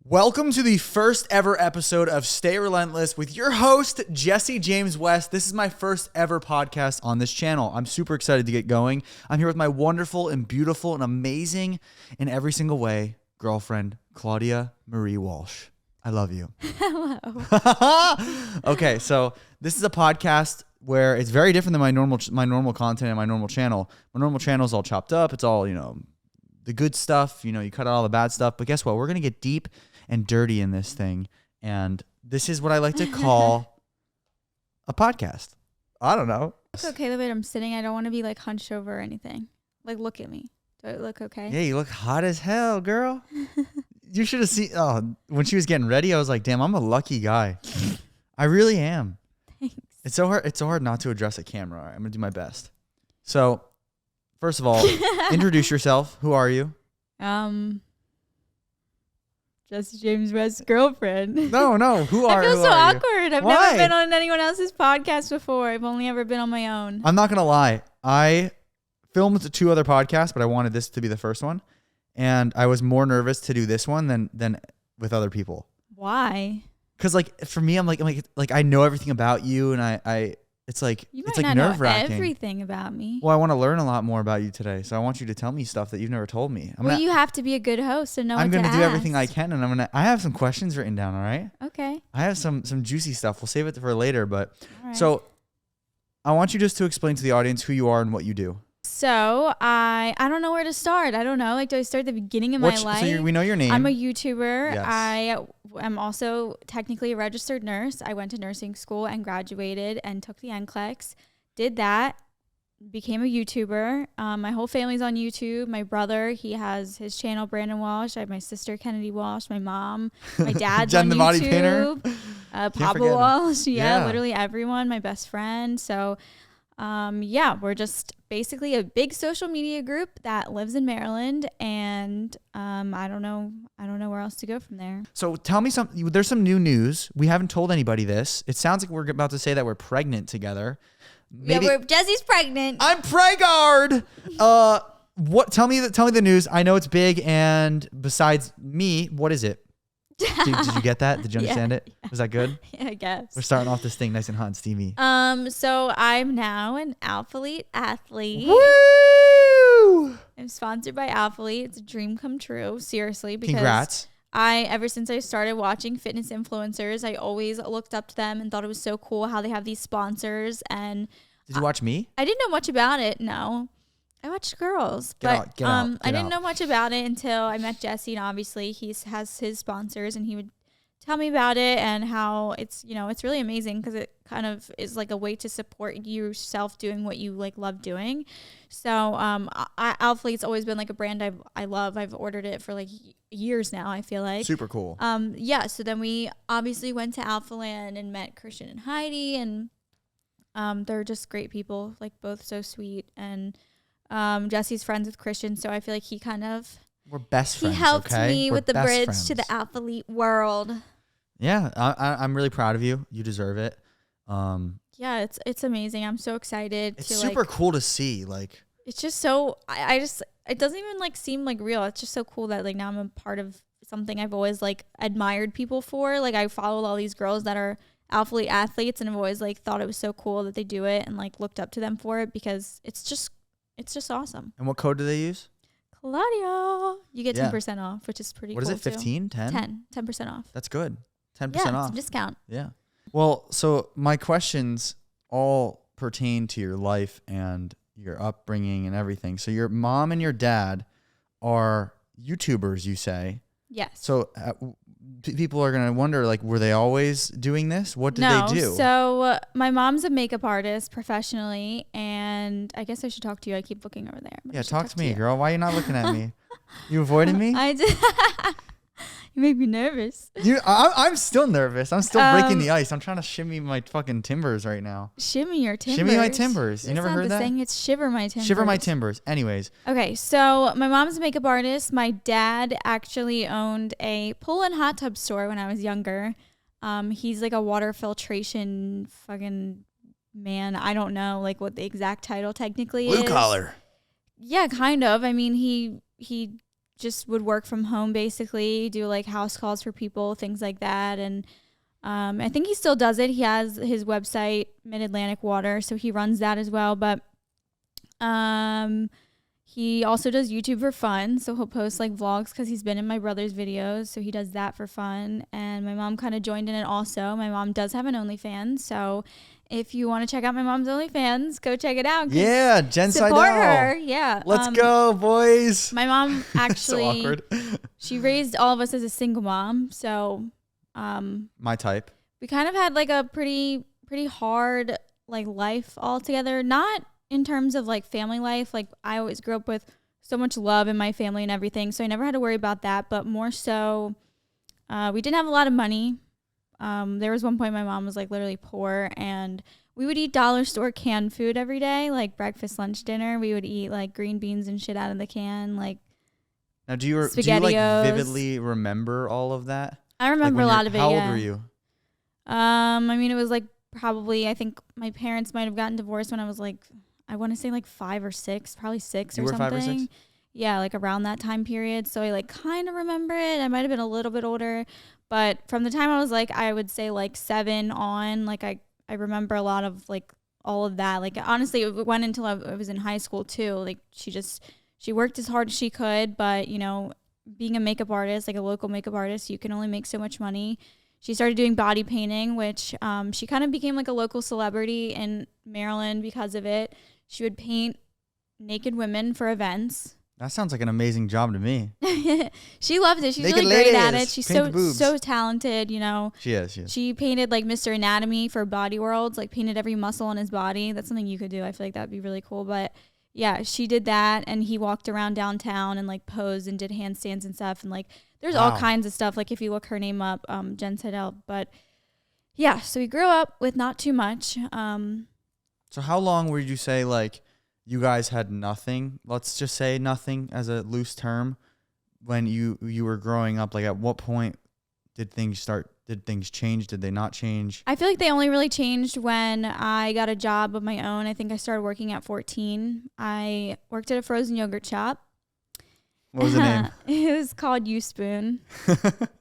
Welcome to the first ever episode of Stay Relentless with your host, Jesse James West. This is my first ever podcast on this channel. I'm super excited to get going. I'm here with my wonderful and beautiful and amazing in every single way girlfriend, Claudia Marie Walsh. I love you. Hello. Okay, so this is a podcast where it's very different than my normal content and my normal channel. My normal channel is all chopped up. It's all, the good stuff. You cut out all the bad stuff. But guess what? We're going to get deep and dirty in this thing. And this is what I like to call a podcast. I don't know. It's okay the way I'm sitting. I don't want to be like hunched over or anything. Like, look at me. Do I look okay? Yeah, you look hot as hell, girl. You should have seen, when she was getting ready, I was like, damn, I'm a lucky guy. I really am. Thanks. It's so hard not to address a camera. All right, I'm going to do my best. So, first of all, introduce yourself. Who are you? Jesse James West's girlfriend. No. Who are you? I feel so awkward. I've Why? never been on anyone else's podcast before. I've only ever been on my own. I'm not going to lie. I filmed 2 other podcasts, but I wanted this to be the first one. And I was more nervous to do this one than with other people. Why? Because for me, I'm like I know everything about you, and I it's like You it's might like not nerve know wracking. everything about me. Well, I want to learn a lot more about you today, so I want you to tell me stuff that you've never told me. You have to be a good host and know I'm what to gonna do ask. everything I can, and I have some questions written down. All right. Okay. I have some juicy stuff. We'll save it for later, but All right. so I want you just to explain to the audience who you are and what you do. So I don't know where to start. I don't know. Like, do I start at the beginning of my life? So we know your name. I'm a YouTuber. Yes. I am also technically a registered nurse. I went to nursing school and graduated and took the NCLEX. Did that. Became a YouTuber. My whole family's on YouTube. My brother, he has his channel, Brandon Walsh. I have my sister, Kennedy Walsh. My mom. My dad's Jen on the YouTube. body painter. Papa Walsh. Yeah, literally everyone. My best friend. So we're just basically a big social media group that lives in Maryland, and I don't know where else to go from there. So tell me something. There's some new news. We haven't told anybody this. It sounds like we're about to say that we're pregnant together. Jesse's pregnant. I'm pregard. What? Tell me the news. I know it's big, and besides me, what is it? Did you get that? Did you understand it? Was that good? Yeah, I guess. We're starting off this thing nice and hot and steamy. So I'm now an Alphalete Athlete. Woo! I'm sponsored by Alphalete. It's a dream come true. Seriously, because Congrats. ever since I started watching fitness influencers, I always looked up to them and thought it was so cool how they have these sponsors. And Did you watch me? I didn't know much about it. No, I watched girls, Get out. I didn't know much about it until I met Jesse, and obviously he has his sponsors, and he would tell me about it and how it's really amazing because it kind of is like a way to support yourself doing what you love doing. So Alphalete's always been like a brand I love. I've ordered it for years now, I feel like. Super cool. So then we obviously went to Alphaland and met Christian and Heidi, and they're just great people, both so sweet. And Jesse's friends with Christian, so I feel like we're best friends. He helped me We're with the best bridge friends. to the Alphalete world. Yeah, I'm really proud of you. You deserve it. Yeah, it's amazing. I'm so excited. It's super cool to see. It's just so it doesn't even seem real. It's just so cool that now I'm a part of something I've always admired people for. I followed all these girls that are Alphalete athletes, and I've always thought it was so cool that they do it and looked up to them for it because it's just awesome. And what code do they use? Claudia. You get 10% off, which is pretty cool. What is it, 15, 10? 10% off. That's good. 10% Yeah, off. it's a discount. Yeah. Well, so my questions all pertain to your life and your upbringing and everything. So your mom and your dad are YouTubers, you say. Yes. So people are going to wonder, were they always doing this? What did they do? So my mom's a makeup artist professionally, and I guess I should talk to you. I keep looking over there. Yeah, talk to me, girl. Why are you not looking at me? You avoiding me? I did. You make me nervous. I'm still nervous. I'm still breaking the ice. I'm trying to shimmy my fucking timbers right now. Shimmy your timbers. Shimmy my timbers. You That's never not heard the that? saying. It's shiver my timbers. Shiver my timbers. Anyways. Okay, so my mom's a makeup artist. My dad actually owned a pool and hot tub store when I was younger. He's a water filtration fucking man. I don't know what the exact title technically is. Blue collar. Yeah, kind of. I mean, he just would work from home, basically do like house calls for people, things like that. And I think he still does it. He has his website, Mid-Atlantic Water, so he runs that as well. But he also does YouTube for fun, so he'll post like vlogs because he's been in my brother's videos, so he does that for fun. And my mom kind of joined in it also. My mom does have an OnlyFans, so if you want to check out my mom's OnlyFans, go check it out. Yeah, Jen support Seidel. her. Yeah, let's go, boys. My mom actually, so awkward. She raised all of us as a single mom, so my type. We kind of had like a pretty hard like life all together. Not in terms of like family life. Like I always grew up with so much love in my family and everything, so I never had to worry about that. But more so, we didn't have a lot of money. There was one point my mom was like literally poor, and we would eat dollar store canned food every day, like breakfast, lunch, dinner. We would eat like green beans and shit out of the can, like. Now, do you like vividly remember all of that? I remember a lot of it. How old were you? I mean, it was like probably, I think my parents might have gotten divorced when I was like, I want to say like 5 or 6, probably 6 or something. You were 5 or 6? Yeah, like around that time period. So I like kind of remember it. I might have been a little bit older, but from the time I was like, I would say like 7 on, like I remember a lot of like all of that. Like honestly, it went until I was in high school too. Like she worked as hard as she could, but you know, being a makeup artist, like a local makeup artist, you can only make so much money. She started doing body painting, which she kind of became like a local celebrity in Maryland because of it. She would paint naked women for events. That sounds like an amazing job to me. She loves it. She's naked really great at it. She's Paint so talented, you know. She is. She painted like Mr. Anatomy for Body Worlds, like painted every muscle on his body. That's something you could do. I feel like that'd be really cool. But yeah, she did that, and he walked around downtown and like posed and did handstands and stuff. And like there's all kinds of stuff. Like if you look her name up, Jen Seidel. But yeah, so we grew up with not too much. So how long would you say like you guys had nothing? Let's just say nothing as a loose term. When you were growing up, like at what point did things start? Did things change? Did they not change? I feel like they only really changed when I got a job of my own. I think I started working at 14. I worked at a frozen yogurt shop. What was the name? It was called U Spoon,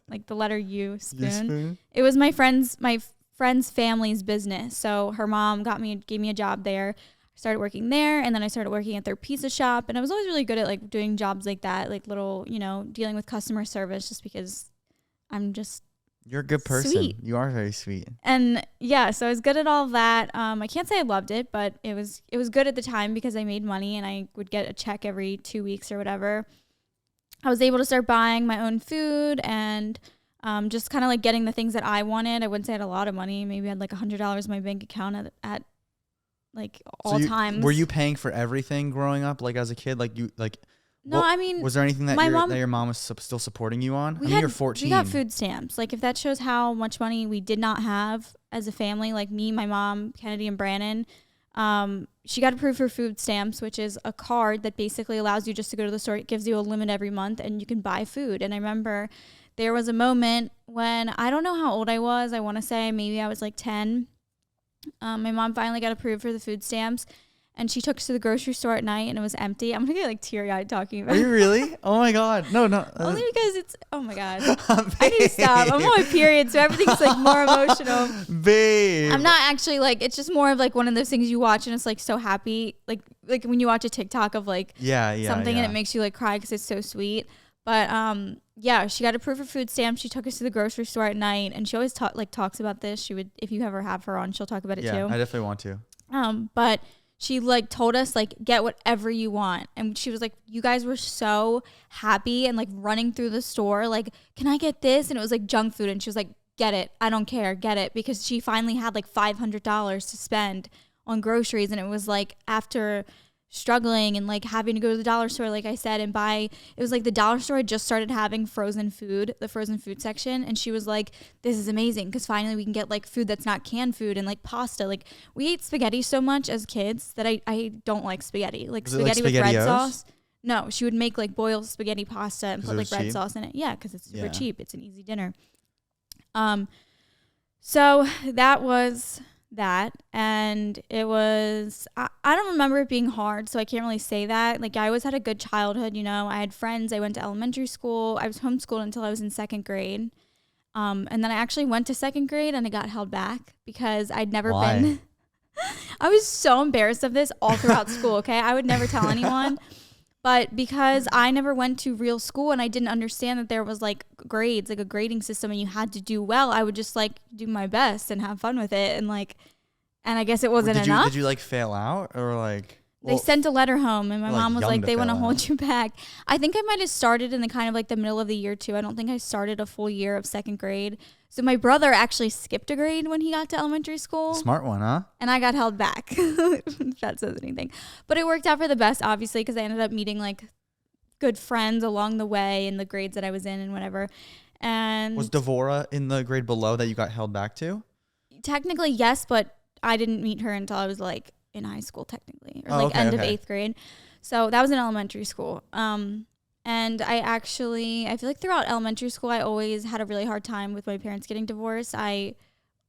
like the letter U, spoon. U-Spoon? It was my friend's family's business. So her mom gave me a job there. I started working there, and then I started working at their pizza shop. And I was always really good at like doing jobs like that, like little, you know, dealing with customer service, just because you're a good person. Sweet. You are very sweet. And yeah, so I was good at all of that. I can't say I loved it, but it was good at the time because I made money and I would get a check every 2 weeks or whatever. I was able to start buying my own food and just kind of like getting the things that I wanted. I wouldn't say I had a lot of money. Maybe I had like $100 in my bank account at like all times. Were you paying for everything growing up, like as a kid? Like you like. No, I mean, was there anything that your mom was still supporting you on? You're 14. We got food stamps. Like if that shows how much money we did not have as a family, like me, my mom, Kennedy, and Brandon. She got approved for food stamps, which is a card that basically allows you just to go to the store. It gives you a limit every month and you can buy food. And I remember there was a moment when I don't know how old I was. I want to say maybe I was like 10. My mom finally got approved for the food stamps. And she took us to the grocery store at night, and it was empty. I'm going to get, like, teary-eyed talking about it. Are you really? Oh, my God. No. Only because it's... Oh, my God. I need to stop. I'm on my period, so everything's, like, more emotional. Babe. I'm not actually, like... It's just more of, like, one of those things you watch, and it's, like, so happy. Like when you watch a TikTok of, like... something, and it makes you, like, cry because it's so sweet. But, yeah, she got approved for food stamps. She took us to the grocery store at night, and she always talks about this. She would... If you ever have her on, she'll talk about it, too. Yeah, I definitely want to. But... She like told us like get whatever you want, and she was like, you guys were so happy and like running through the store like, can I get this? And it was like junk food, and she was like, get it, I don't care, get it, because she finally had like $500 to spend on groceries. And it was like after struggling and like having to go to the dollar store, like I said, and buy, it was like the dollar store had just started having the frozen food section, and she was like, this is amazing because finally we can get like food that's not canned food and like pasta. Like we ate spaghetti so much as kids that I don't like spaghetti. Like spaghetti with red sauce. No, she would make like boiled spaghetti pasta and put like red sauce in it. Yeah, because it's super cheap. It's an easy dinner. So that was that, and it was, I don't remember it being hard, so I can't really say that. Like, I always had a good childhood, you know. I had friends. I went to elementary school. I was homeschooled until I was in 2nd grade. And then I actually went to 2nd grade and I got held back because I'd never been. I was so embarrassed of this all throughout school, okay? I would never tell anyone. But because I never went to real school and I didn't understand that there was like grades, like a grading system, and you had to do well, I would just like do my best and have fun with it. And like, and I guess it wasn't enough. Did you like fail out or like? They sent a letter home and my mom was like, they want to hold you back. I think I might have started in the kind of like the middle of the year too. I don't think I started a full year of 2nd grade. So my brother actually skipped a grade when he got to elementary school. Smart one, huh? And I got held back, if that says anything. But it worked out for the best, obviously, because I ended up meeting like good friends along the way in the grades that I was in and whatever. And was Devora in the grade below that you got held back to? Technically, yes, but I didn't meet her until I was like in high school, technically, or end of 8th grade. So that was in elementary school. And I feel like throughout elementary school, I always had a really hard time with my parents getting divorced. I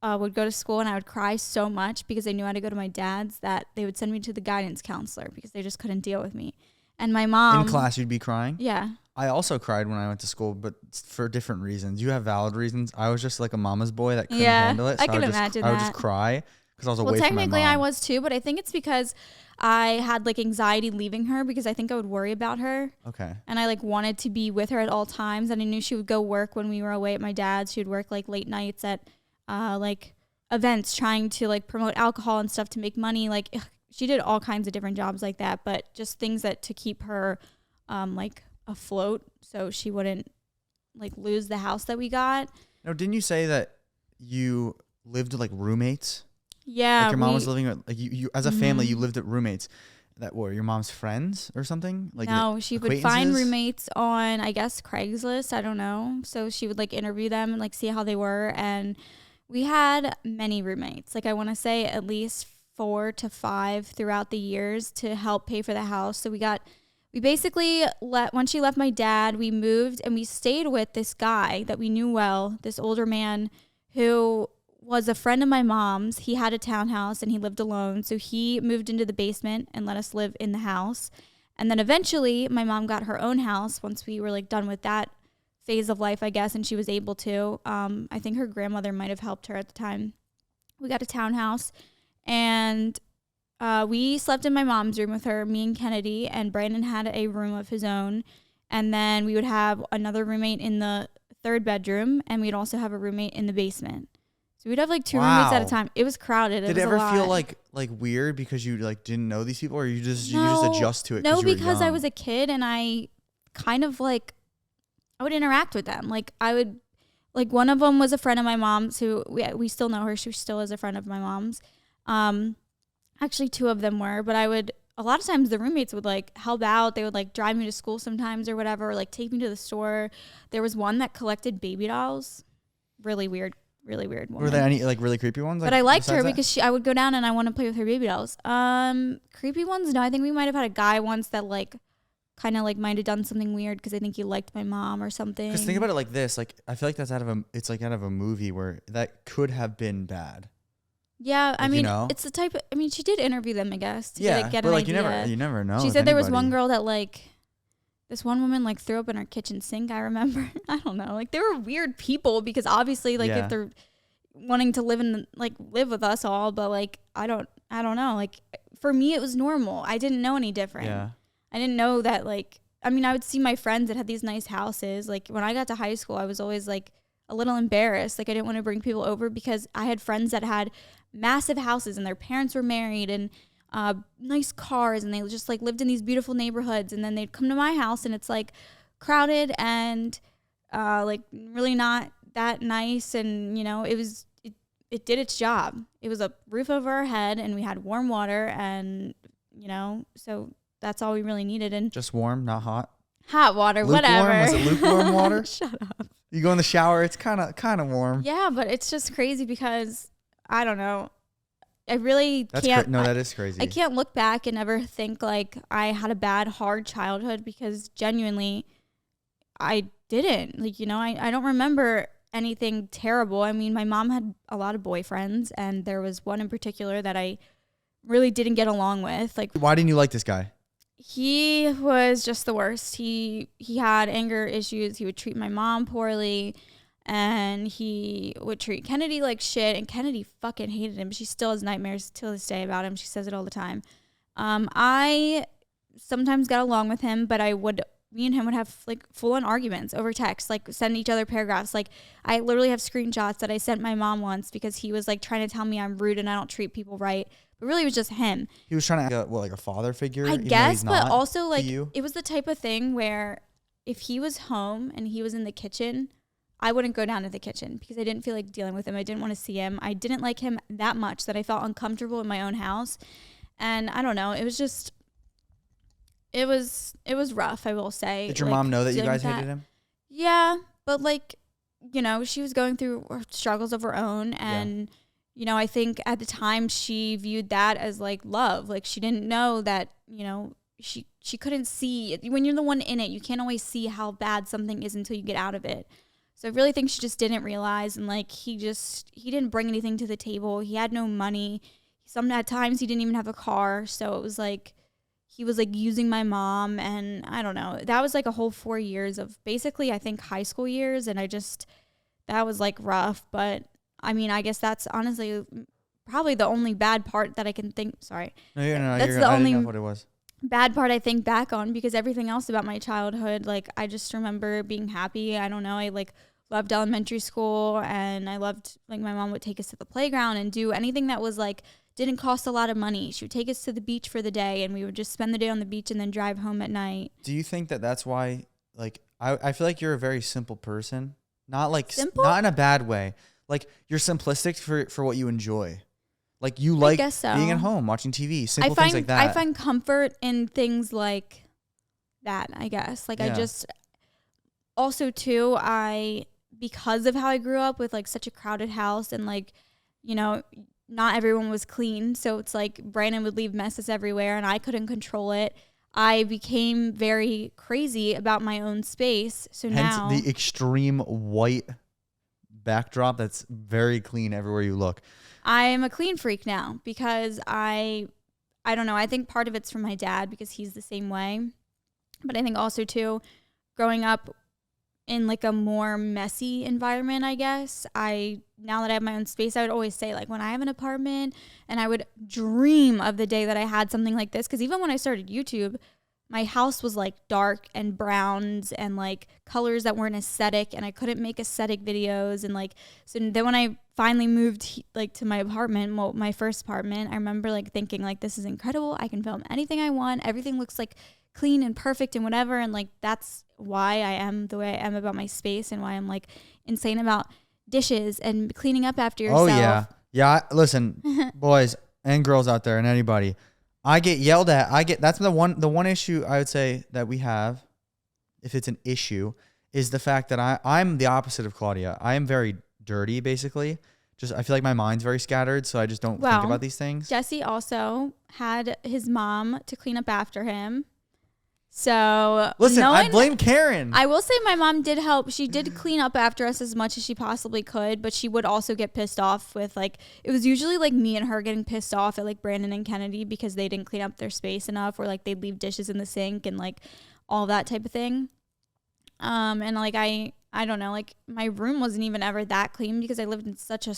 would go to school and I would cry so much because I knew I had to go to my dad's that they would send me to the guidance counselor because they just couldn't deal with me. And my mom... In class, you'd be crying? Yeah. I also cried when I went to school, but for different reasons. You have valid reasons. I was just like a mama's boy that couldn't handle it. So I can imagine that. I would just cry because I was away from my mom. Well, technically I was too, but I think it's because I had like anxiety leaving her because I think I would worry about her. Okay. And I like wanted to be with her at all times. And I knew she would go work when we were away at my dad's. She would work like late nights at like events trying to like promote alcohol and stuff to make money. Like she did all kinds of different jobs like that, but just things that to keep her like afloat so she wouldn't like lose the house that we got. No, didn't you say that you lived with like roommates? Yeah. Like your mom was living with, like you as a family, you lived with roommates that were your mom's friends or something? Like no, she would find roommates on, I guess, Craigslist. I don't know. So she would like interview them and like see how they were. And we had many roommates. Like I want to say at least 4 to 5 throughout the years to help pay for the house. So we basically once she left my dad, we moved and we stayed with this guy that we knew well, this older man who was a friend of my mom's. He had a townhouse and he lived alone. So he moved into the basement and let us live in the house. And then eventually my mom got her own house once we were like done with that phase of life, I guess, and she was able to. I think her grandmother might have helped her at the time. We got a townhouse and we slept in my mom's room with her, me and Kennedy, and Brandon had a room of his own. And then we would have another roommate in the 3rd bedroom, and we'd also have a roommate in the basement. So we'd have like 2 roommates at a time. It was crowded. Did it ever feel like weird because you like didn't know these people, or you just adjust to it? No, because I was a kid and I kind of like I would interact with them. Like I would like one of them was a friend of my mom's who we still know her. She still is a friend of my mom's. Actually 2 of them were, but a lot of times the roommates would like help out. They would like drive me to school sometimes or whatever, or like take me to the store. There was one that collected baby dolls. Really weird woman. Were there any like really creepy ones? But I liked her because I would go down and I want to play with her baby dolls. Creepy ones? No, I think we might have had a guy once that like kind of like might have done something weird because I think he liked my mom or something. Because think about it like this, like I feel like that's out of a movie where that could have been bad. Yeah, like, I mean, it's the type of, I mean, she did interview them, I guess, to get but an like idea. you never know. She said there was one girl that like, this one woman like threw up in her kitchen sink, I remember. I don't know. Like they were weird people because obviously like if they're wanting to live with us all, but like, I don't know. Like for me, it was normal. I didn't know any different. Yeah. I didn't know that like, I mean, I would see my friends that had these nice houses. Like when I got to high school, I was always like a little embarrassed. Like I didn't want to bring people over because I had friends that had massive houses and their parents were married and nice cars and they just like lived in these beautiful neighborhoods, and then they'd come to my house and it's like crowded and like really not that nice, and you know it did its job. It was a roof over our head and we had warm water, and you know, so that's all we really needed. And just warm, not hot water, lukewarm? Whatever. Was it lukewarm water? Shut up. You go in the shower, it's kind of warm. Yeah, but it's just crazy because I don't know. I really can't. No, that is crazy. I can't look back and ever think like I had a bad, hard childhood because genuinely I didn't. Like, you know, I don't remember anything terrible. I mean, my mom had a lot of boyfriends, and there was one in particular that I really didn't get along with. Like, why didn't you like this guy? He was just the worst. He had anger issues. He would treat my mom poorly, and he would treat Kennedy like shit, and Kennedy fucking hated him. She still has nightmares till this day about him. She says it all the time. I sometimes got along with him, but me and him would have like full-on arguments over text, like send each other paragraphs. Like, I literally have screenshots that I sent my mom once because he was like trying to tell me I'm rude and I don't treat people right. But really, it was just him. He was trying to, like a father figure? I guess, but also, like, it was the type of thing where if he was home and he was in the kitchen, I wouldn't go down to the kitchen because I didn't feel like dealing with him. I didn't want to see him. I didn't like him that much that I felt uncomfortable in my own house. And I don't know. It was just, it was rough, I will say. Did your mom know that you guys hated him? Yeah, but like, you know, she was going through struggles of her own, and you know, I think at the time she viewed that as like love. Like, she didn't know that, you know, she couldn't see. When you're the one in it, you can't always see how bad something is until you get out of it. So I really think she just didn't realize. And like, he didn't bring anything to the table. He had no money. At times he didn't even have a car. So it was like, he was like using my mom, and I don't know. That was like a whole 4 years of basically, I think, high school years. And that was like rough, but I mean, I guess that's honestly probably the only bad part that I can think. Sorry. No, that's the only I didn't know what it was. Bad part I think back on, because everything else about my childhood, like, I just remember being happy. I don't know. I like loved elementary school, and I loved, like, my mom would take us to the playground and do anything that was like, didn't cost a lot of money. She would take us to the beach for the day, and we would just spend the day on the beach and then drive home at night. Do you think that that's why, like, I feel like you're a very simple person, not like, simple? Not in a bad way. Like, you're simplistic for what you enjoy. Like, you like being at home, watching TV, simple things like that. I find comfort in things like that, I guess. Like, I just, also too, because of how I grew up with like such a crowded house, and like, you know, not everyone was clean. So it's like Brandon would leave messes everywhere and I couldn't control it. I became very crazy about my own space. So hence now the extreme white backdrop that's very clean everywhere you look. I am a clean freak now because I don't know. I think part of it's from my dad because he's the same way. But I think also too, growing up in like a more messy environment, I guess, now that I have my own space, I would always say, like, when I have an apartment, and I would dream of the day that I had something like this. Because even when I started YouTube, my house was like dark and browns and like colors that weren't aesthetic, and I couldn't make aesthetic videos. And like, so then when I finally moved like to my apartment, my first apartment, I remember like thinking like, this is incredible. I can film anything I want. Everything looks like clean and perfect and whatever. And like, that's why I am the way I am about my space, and why I'm like insane about dishes and cleaning up after yourself. Oh yeah. Listen, boys and girls out there and anybody, I get yelled at. That's the one issue I would say that we have, if it's an issue, is the fact that I'm the opposite of Claudia. I am very dirty, basically. Just, I feel like my mind's very scattered, so I just don't think about these things. Jesse also had his mom to clean up after him. So listen, I blame Karen. I will say my mom did help. She did clean up after us as much as she possibly could, but she would also get pissed off with like, it was usually like me and her getting pissed off at like Brandon and Kennedy because they didn't clean up their space enough, or like they'd leave dishes in the sink and like all that type of thing. And like I don't know, like my room wasn't even ever that clean because I lived in such a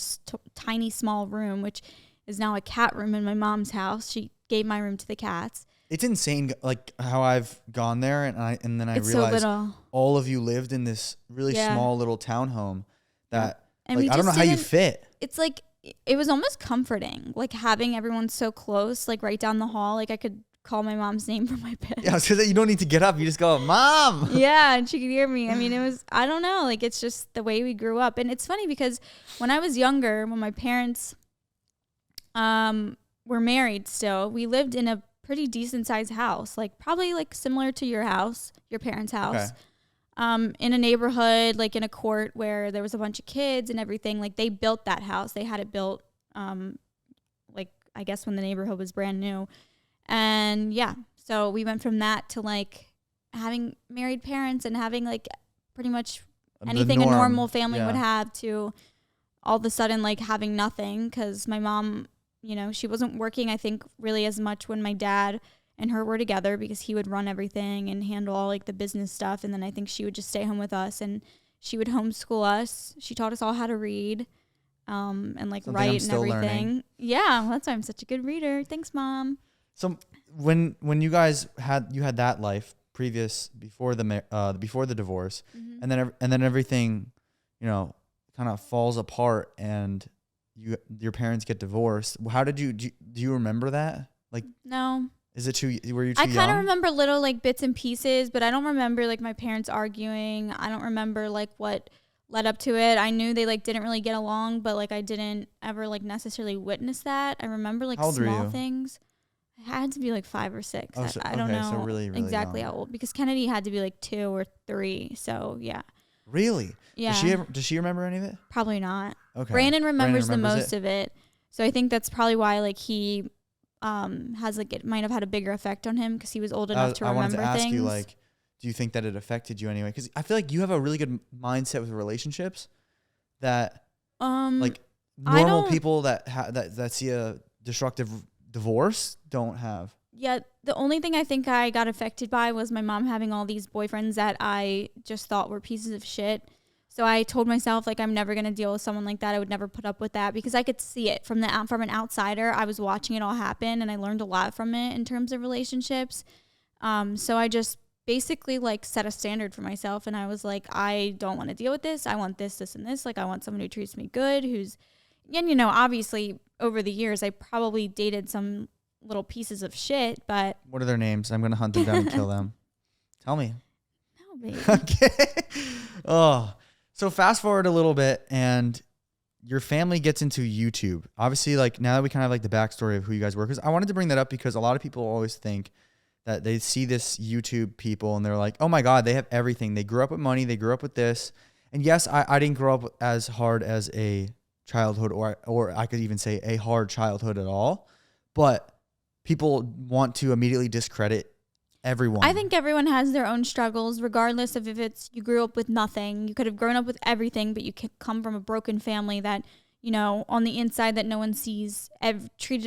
tiny small room, which is now a cat room in my mom's house. She gave my room to the cats. It's insane, like how I've gone there and then I realized all of you lived in this really small little townhome that like, I don't know how you fit. It's like, it was almost comforting, like having everyone so close, like right down the hall. Like I could call my mom's name from my bed. Yeah, because you don't need to get up. You just go, Mom. Yeah, and she could hear me. I mean, it was, I don't know, like it's just the way we grew up. And it's funny because when I was younger, when my parents were married still, we lived in a pretty decent sized house, like probably like similar to your house, your parents' house. Okay. In a neighborhood, like in a court where there was a bunch of kids and everything. Like they built that house. They had it built, like I guess when the neighborhood was brand new. And yeah, so we went from that to like having married parents and having like pretty much anything a normal family would have to all of a sudden like having nothing. Because my mom, you know, she wasn't working, I think, really as much when my dad and her were together, because he would run everything and handle all like the business stuff. And then I think she would just stay home with us and she would homeschool us. She taught us all how to read and like write and everything. Learning. Yeah, that's why I'm such a good reader. Thanks, Mom. So when you guys had that life before the divorce, Mm-hmm. and then everything, you know, kind of falls apart and your parents get divorced. How did do you remember that? Like, no. Is it were you too young? I kind of remember little like bits and pieces, but I don't remember like my parents arguing. I don't remember like what led up to it. I knew they like didn't really get along, but like I didn't ever like necessarily witness that. I remember like small things. I had to be like 5 or 6. Oh, so, I don't know so really exactly young. how old, because Kennedy had to be like 2 or 3. So yeah. Really? Yeah. Does she remember any of it? Probably not. Okay. Brandon remembers the most of it. So I think that's probably why like he has like it might have had a bigger effect on him because he was old enough to remember things. I wanted to ask you, like, do you think that it affected you anyway? Because I feel like you have a really good mindset with relationships that like normal people that see a destructive divorce don't have. Yeah, the only thing I think I got affected by was my mom having all these boyfriends that I just thought were pieces of shit. So I told myself, like, I'm never going to deal with someone like that. I would never put up with that because I could see it from an outsider. I was watching it all happen and I learned a lot from it in terms of relationships. So I just basically like set a standard for myself and I was like, I don't want to deal with this. I want this, this, and this. Like, I want someone who treats me good, and you know, obviously over the years, I probably dated some little pieces of shit, but. What are their names? I'm going to hunt them down and kill them. Tell me. No, baby. Okay. Oh. So fast forward a little bit and your family gets into YouTube. Obviously, like now that we kind of have like the backstory of who you guys were, because I wanted to bring that up because a lot of people always think that they see this YouTube people and they're like, oh my God, they have everything. They grew up with money. They grew up with this. And yes, I didn't grow up as hard as a childhood or I could even say a hard childhood at all. But people want to immediately discredit everyone. I think everyone has their own struggles, regardless of if it's you grew up with nothing. You could have grown up with everything, but you come from a broken family that, you know, on the inside that no one sees, they treated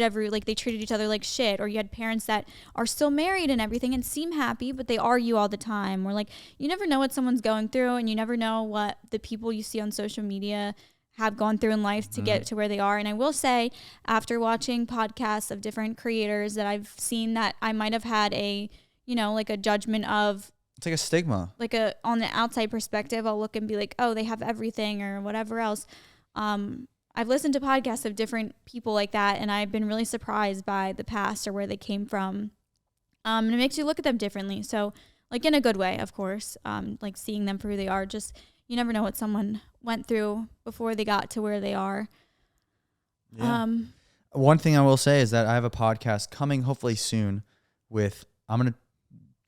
each other like shit. Or you had parents that are still married and everything and seem happy, but they argue all the time. Or like, you never know what someone's going through and you never know what the people you see on social media have gone through in life to get to where they are. And I will say, after watching podcasts of different creators that I've seen, that I might have had a, you know, like a judgment of, it's like a stigma, like on the outside perspective, I'll look and be like, oh, they have everything or whatever else. I've listened to podcasts of different people like that, and I've been really surprised by the past or where they came from. And it makes you look at them differently. So like in a good way, of course, like seeing them for who they are, just, you never know what someone went through before they got to where they are. Yeah. One thing I will say is that I have a podcast coming hopefully soon with, I'm going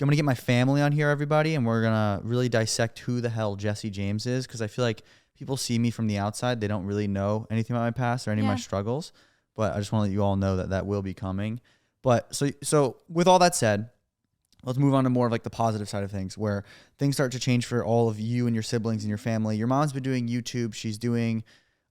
to get my family on here, everybody, and we're going to really dissect who the hell Jesse James is, because I feel like people see me from the outside. They don't really know anything about my past or any of my struggles, but I just want to let you all know that will be coming. But so with all that said, let's move on to more of like the positive side of things, where things start to change for all of you and your siblings and your family. Your mom's been doing YouTube. She's doing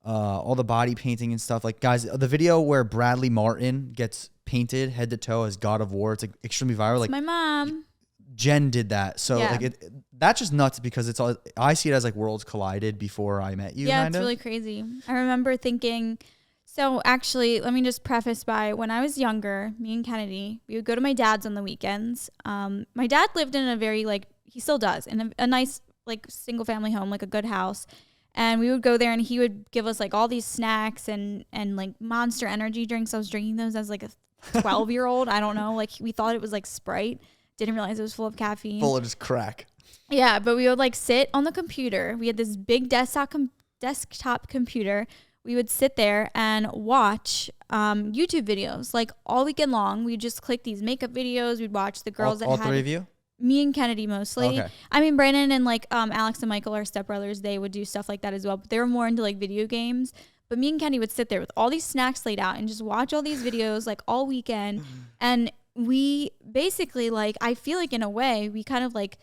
all the body painting and stuff. Like, guys, the video where Bradley Martin gets painted head to toe as God of War, it's like extremely viral. Like, my mom. Jen did that. So like that's just nuts because it's all, I see it as like worlds collided before I met you. Yeah, it's really crazy. I remember thinking, so actually, let me just preface by, when I was younger, me and Kennedy, we would go to my dad's on the weekends. My dad lived in a very, like, he still does, in a nice, like, single family home, like a good house. And we would go there and he would give us like all these snacks and like Monster Energy drinks. I was drinking those as like a 12-year-old. I don't know. Like, we thought it was like Sprite. Didn't realize it was full of caffeine. Full of just crack. Yeah, but we would like sit on the computer. We had this big desktop computer. We would sit there and watch YouTube videos like all weekend long. We'd just click these makeup videos. We'd watch the girls all three of you? Me and Kennedy mostly. Okay. I mean, Brandon and like Alex and Michael, our stepbrothers, they would do stuff like that as well. But they were more into like video games. But me and Kennedy would sit there with all these snacks laid out and just watch all these videos like all weekend. And we basically, like, I feel like in a way we kind of like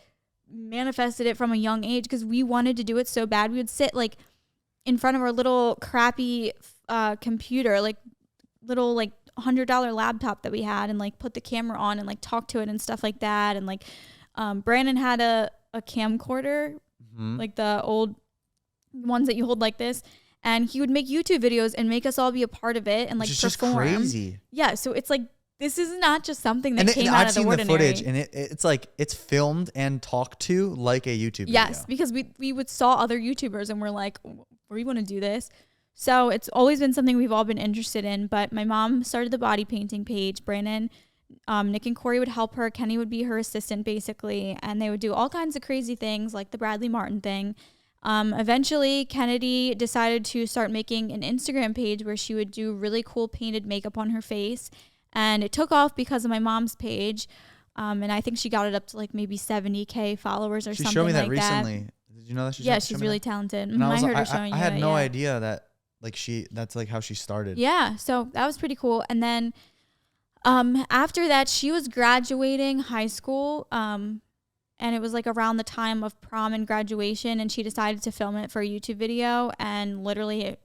manifested it from a young age because we wanted to do it so bad. We would sit like in front of our little crappy computer, like little like $100 laptop that we had, and like put the camera on and like talk to it and stuff like that. And like Brandon had a camcorder, like the old ones that you hold like this, and he would make YouTube videos and make us all be a part of it and like It's perform. just crazy. Yeah, so it's like this is not just something that came out of the ordinary. I've seen the footage, and it's like it's filmed and talked to like a YouTube video. Yes, because we would saw other YouTubers and we're like, we want to do this. So it's always been something we've all been interested in. But my mom started the body painting page. Brandon, Nick and Corey would help her. Kenny would be her assistant basically. And they would do all kinds of crazy things like the Bradley Martin thing. Eventually, Kennedy decided to start making an Instagram page where she would do really cool painted makeup on her face. And it took off because of my mom's page. And I think she got it up to like maybe 70K followers or something like that. She showed me that recently. Did you know that? Yeah, she's really talented. And I heard her showing you. I had no idea that like that's like how she started. Yeah, so that was pretty cool. And then after that, she was graduating high school. And it was like around the time of prom and graduation, and she decided to film it for a YouTube video, and literally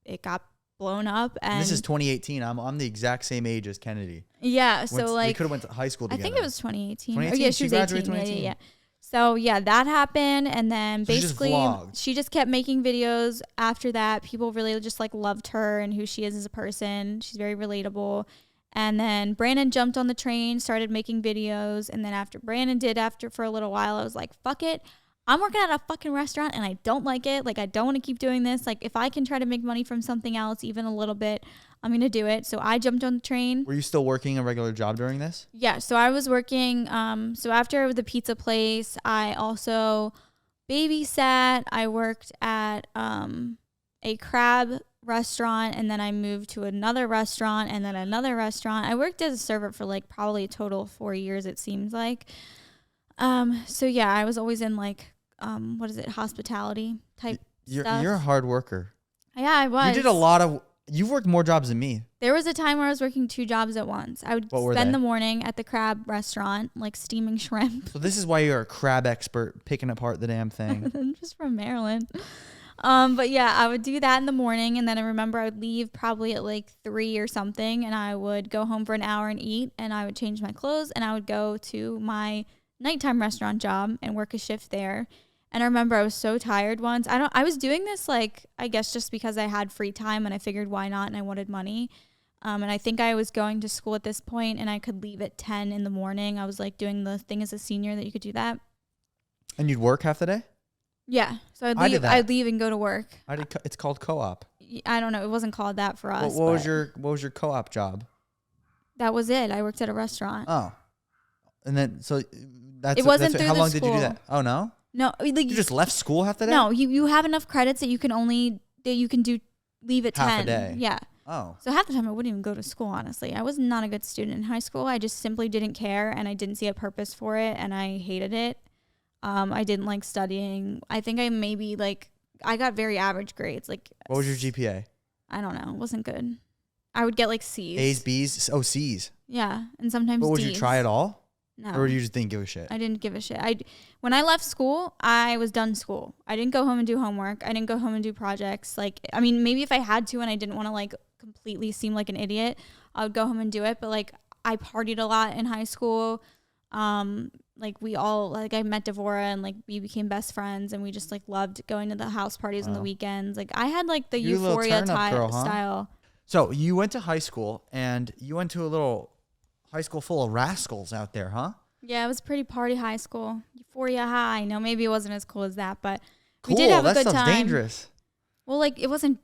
it got blown up. And this is 2018. I'm the exact same age as Kennedy. Yeah, so like we could have went to high school together. I think it was 2018. 2018? Oh, yeah, she was 18. Yeah. So yeah, that happened, and then basically she just kept making videos after that. People really just like loved her and who she is as a person. She's very relatable. And then Brandon jumped on the train, started making videos, and then after Brandon did for a little while, I was like, fuck it. I'm working at a fucking restaurant and I don't like it. Like, I don't want to keep doing this. Like, if I can try to make money from something else, even a little bit, I'm going to do it. So I jumped on the train. Were you still working a regular job during this? Yeah. So I was working. So after the pizza place, I also babysat. I worked at a crab restaurant, and then I moved to another restaurant and then another restaurant. I worked as a server for like probably a total of 4 years, it seems like. So yeah, I was always in like, hospitality type stuff. You're a hard worker. Yeah, I was. You've worked more jobs than me. There was a time where I was working 2 jobs at once. I would spend the morning at the crab restaurant, like steaming shrimp. So this is why you're a crab expert, picking apart the damn thing. I'm just from Maryland. But yeah, I would do that in the morning, and then I remember I would leave probably at like 3 or something, and I would go home for an hour and eat, and I would change my clothes, and I would go to my nighttime restaurant job and work a shift there. And I remember I was so tired once. I was doing this like, I guess just because I had free time and I figured why not, and I wanted money. And I think I was going to school at this point, and I could leave at 10 in the morning. I was like doing the thing as a senior that you could do that. And you'd work half the day? Yeah. So I'd leave and go to work. It's called co-op. I don't know. It wasn't called that for us. What was your co-op job? That was it. I worked at a restaurant. Oh. And then how long did you do that? Oh no? No, like you just left school half the day? No, you have enough credits that you can leave at 10. Half a day. Yeah. Oh. So half the time I wouldn't even go to school, honestly. I was not a good student in high school. I just simply didn't care, and I didn't see a purpose for it, and I hated it. I didn't like studying. I think I got very average grades. Like, what was your GPA? I don't know. It wasn't good. I would get like C's. A's, B's? Oh, C's. Yeah, and sometimes D's. But would you try it all? No. Or you just didn't give a shit? I didn't give a shit. When I left school, I was done school. I didn't go home and do homework. I didn't go home and do projects. Like, I mean, maybe if I had to and I didn't want to like completely seem like an idiot, I would go home and do it. But like, I partied a lot in high school. Like I met Devora, and like we became best friends, and we just like loved going to the house parties on the weekends. Like, I had like the Euphoria style. So you went to high school, and you went to a little high school full of rascals out there, huh? Yeah, it was pretty party high school. Euphoria High. No, maybe it wasn't as cool as that, but cool. We did have a good time. That sounds dangerous. Well, like, it wasn't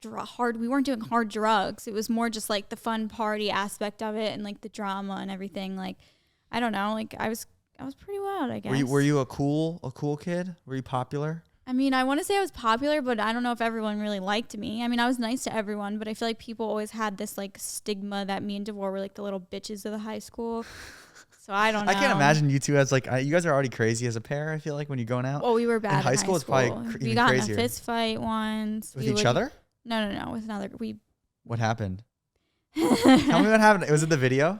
hard. We weren't doing hard drugs. It was more just like the fun party aspect of it, and like the drama and everything. Like, I don't know. Like, I was pretty wild, I guess. Were you a cool kid? Were you popular? I mean, I want to say I was popular, but I don't know if everyone really liked me. I mean, I was nice to everyone, but I feel like people always had this like stigma that me and Devore were like the little bitches of the high school. So I don't know. I can't imagine you two as like, you guys are already crazy as a pair, I feel like, when you're going out. Well, we were bad in high school. It's probably even crazier. We got in a fist fight once. With each other? No, with another. What happened? Tell me what happened. Was it the video?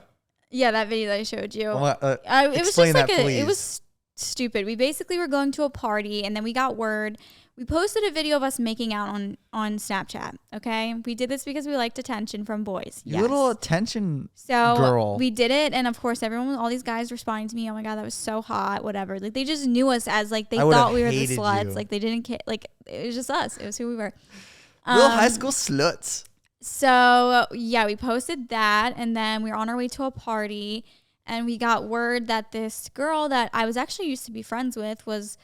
Yeah, that video that I showed you. It was just like it was stupid. We basically were going to a party, and then we got word. We posted a video of us making out on Snapchat. Okay, we did this because we liked attention from boys. You little attention so girl. We did it, and of course, all these guys responding to me. Oh my god, that was so hot. Whatever. Like they just knew us as like they thought we were the sluts. You. Like they didn't care. Like it was just us. It was who we were. Little high school sluts. So yeah, we posted that, and then we were on our way to a party, and we got word that this girl that I was actually used to be friends with was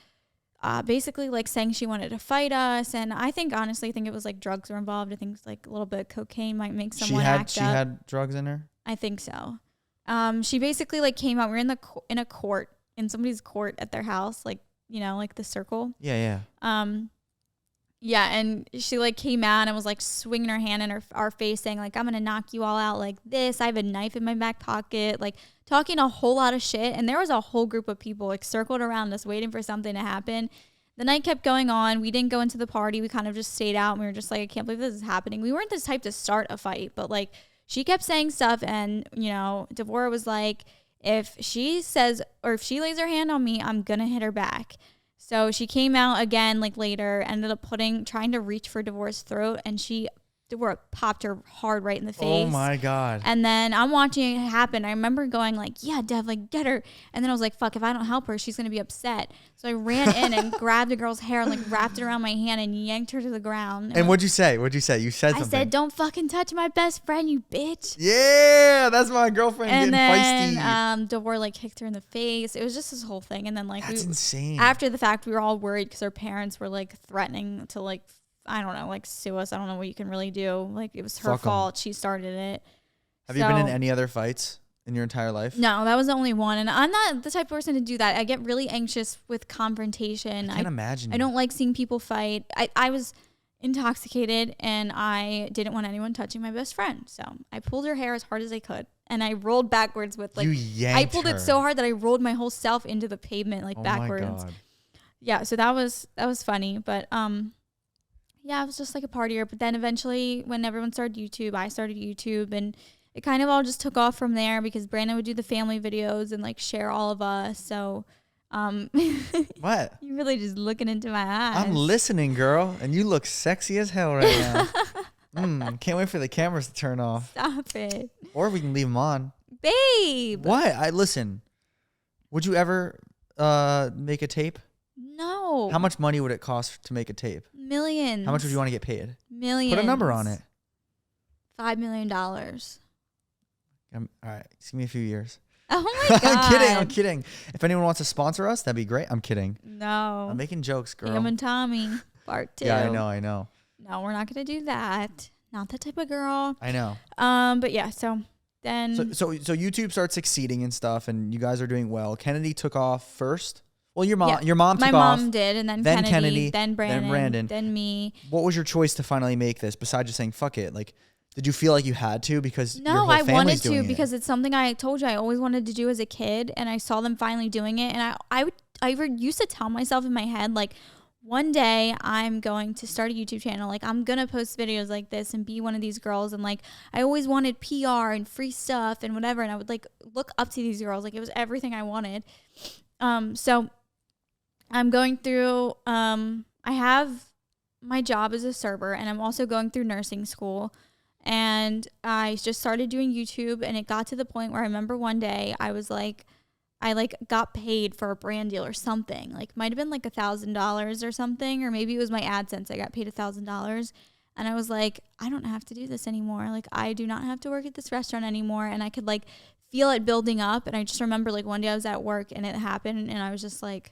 basically like saying she wanted to fight us. And I honestly think it was like drugs were involved. I think like a little bit of cocaine might make someone act up. She had drugs in her? I think so. She basically like came out. We were in somebody's court at their house, like, you know, like the circle. Yeah. Yeah, and she like came out and was like swinging her hand in our face, saying like, I'm gonna knock you all out like this. I have a knife in my back pocket, like talking a whole lot of shit. And there was a whole group of people like circled around us waiting for something to happen. The night kept going on. We didn't go into the party. We kind of just stayed out, and we were just like, I can't believe this is happening. We weren't the type to start a fight, but like she kept saying stuff, and you know, Devorah was like, if she says or if she lays her hand on me, I'm gonna hit her back. So she came out again, like later, ended up trying to reach for Devorah's throat, and Devorah popped her hard right in the face. Oh my God. And then I'm watching it happen. I remember going like, yeah, Dev, like get her. And then I was like, fuck, if I don't help her, she's going to be upset. So I ran in and grabbed the girl's hair and like wrapped it around my hand and yanked her to the ground. And what'd you say? You said something. I said, don't fucking touch my best friend, you bitch. Yeah, that's my girlfriend and getting then, feisty. Devorah like kicked her in the face. It was just this whole thing. And then like, that's insane. After the fact, we were all worried because our parents were like threatening to like, I don't know, like sue us. I don't know what you can really do. Like it was her fault. She started it. Have you been in any other fights in your entire life? No, that was the only one. And I'm not the type of person to do that. I get really anxious with confrontation. I can't imagine. I don't like seeing people fight. I was intoxicated and I didn't want anyone touching my best friend. So I pulled her hair as hard as I could. And I rolled backwards with like, you yanked I pulled her. it so hard that I rolled my whole self into the pavement, like backwards. My God. Yeah. So that was funny. But, yeah, it was just like a partier. But then eventually when everyone started YouTube, I started YouTube, and it kind of all just took off from there because Brandon would do the family videos and like share all of us. So, what? You're really just looking into my eyes. I'm listening, girl. And you look sexy as hell right now. Can't wait for the cameras to turn off. Stop it. Or we can leave them on. Babe. What? Listen, would you ever make a tape? No. How much money would it cost to make a tape? Millions. How much would you want to get paid? Millions. Put a number on it. $5 million. All right. Just give me a few years. Oh my God. I'm kidding. If anyone wants to sponsor us, that'd be great. I'm kidding. No. I'm making jokes, girl. Sam and Tommy, part 2. Yeah, I know. No, we're not going to do that. Not that type of girl. I know. But yeah, so then. So YouTube starts succeeding and stuff, and you guys are doing well. Kennedy took off first. Well, your mom took off. My mom did, and then Kennedy, then Brandon, then me. What was your choice to finally make this besides just saying fuck it? Like, did you feel like you had to because no, your whole I wanted doing to because it's something I told you I always wanted to do as a kid, and I saw them finally doing it, and I used to tell myself in my head like, one day I'm going to start a YouTube channel. Like I'm going to post videos like this and be one of these girls. And like, I always wanted PR and free stuff and whatever. And I would like look up to these girls. Like it was everything I wanted. So I'm going through, I have my job as a server, and I'm also going through nursing school. And I just started doing YouTube, and it got to the point where I remember one day I was like, I like got paid for a brand deal or something. Like might have been like $1,000 or something, or maybe it was my AdSense. I got paid $1,000, and I was like, I don't have to do this anymore. Like I do not have to work at this restaurant anymore. And I could like feel it building up. And I just remember like one day I was at work and it happened, and I was just like,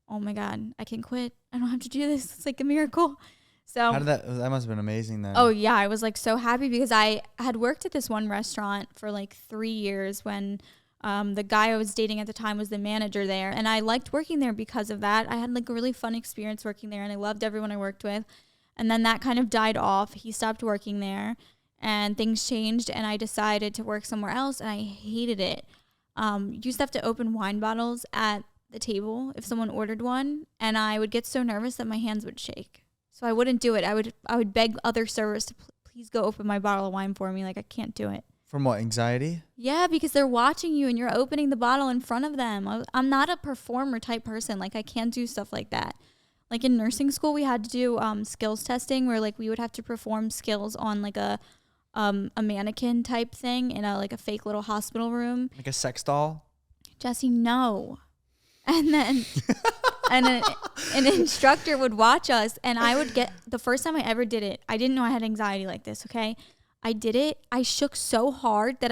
oh my God, I can quit. I don't have to do this. It's like a miracle. So how did that must have been amazing then. Oh yeah, I was like so happy because I had worked at this one restaurant for like 3 years when the guy I was dating at the time was the manager there, and I liked working there because of that. I had like a really fun experience working there, and I loved everyone I worked with. And then that kind of died off. He stopped working there, and things changed, and I decided to work somewhere else, and I hated it. You used to have to open wine bottles at the table if someone ordered one, and I would get so nervous that my hands would shake. So I wouldn't do it. I would beg other servers to please go open my bottle of wine for me. Like I can't do it. From what, anxiety? Yeah, because they're watching you and you're opening the bottle in front of them. I'm not a performer type person. Like, I can't do stuff like that. Like, in nursing school, we had to do skills testing where, like, we would have to perform skills on, like, a mannequin type thing in a fake little hospital room. Like a sex doll? Jesse, no. And then an instructor would watch us, and I would get, the first time I ever did it, I didn't know I had anxiety like this, okay? I did it. I shook so hard that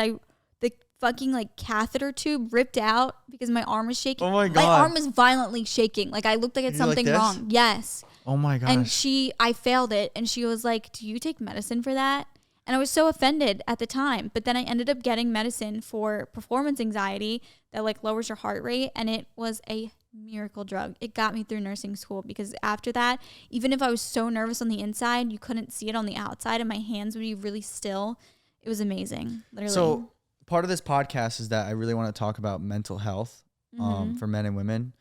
the fucking like catheter tube ripped out because my arm was shaking. Oh my God. My arm was violently shaking. Like, I looked like it's something like wrong. Yes. Oh my gosh. And I failed it, and she was like, "Do you take medicine for that?" And I was so offended at the time, but then I ended up getting medicine for performance anxiety that like lowers your heart rate, and it was a miracle drug. It got me through nursing school, because after that, even if I was so nervous on the inside, you couldn't see it on the outside, and my hands would be really still. It was amazing, literally. So part of this podcast is that I really want to talk about mental health for men and women.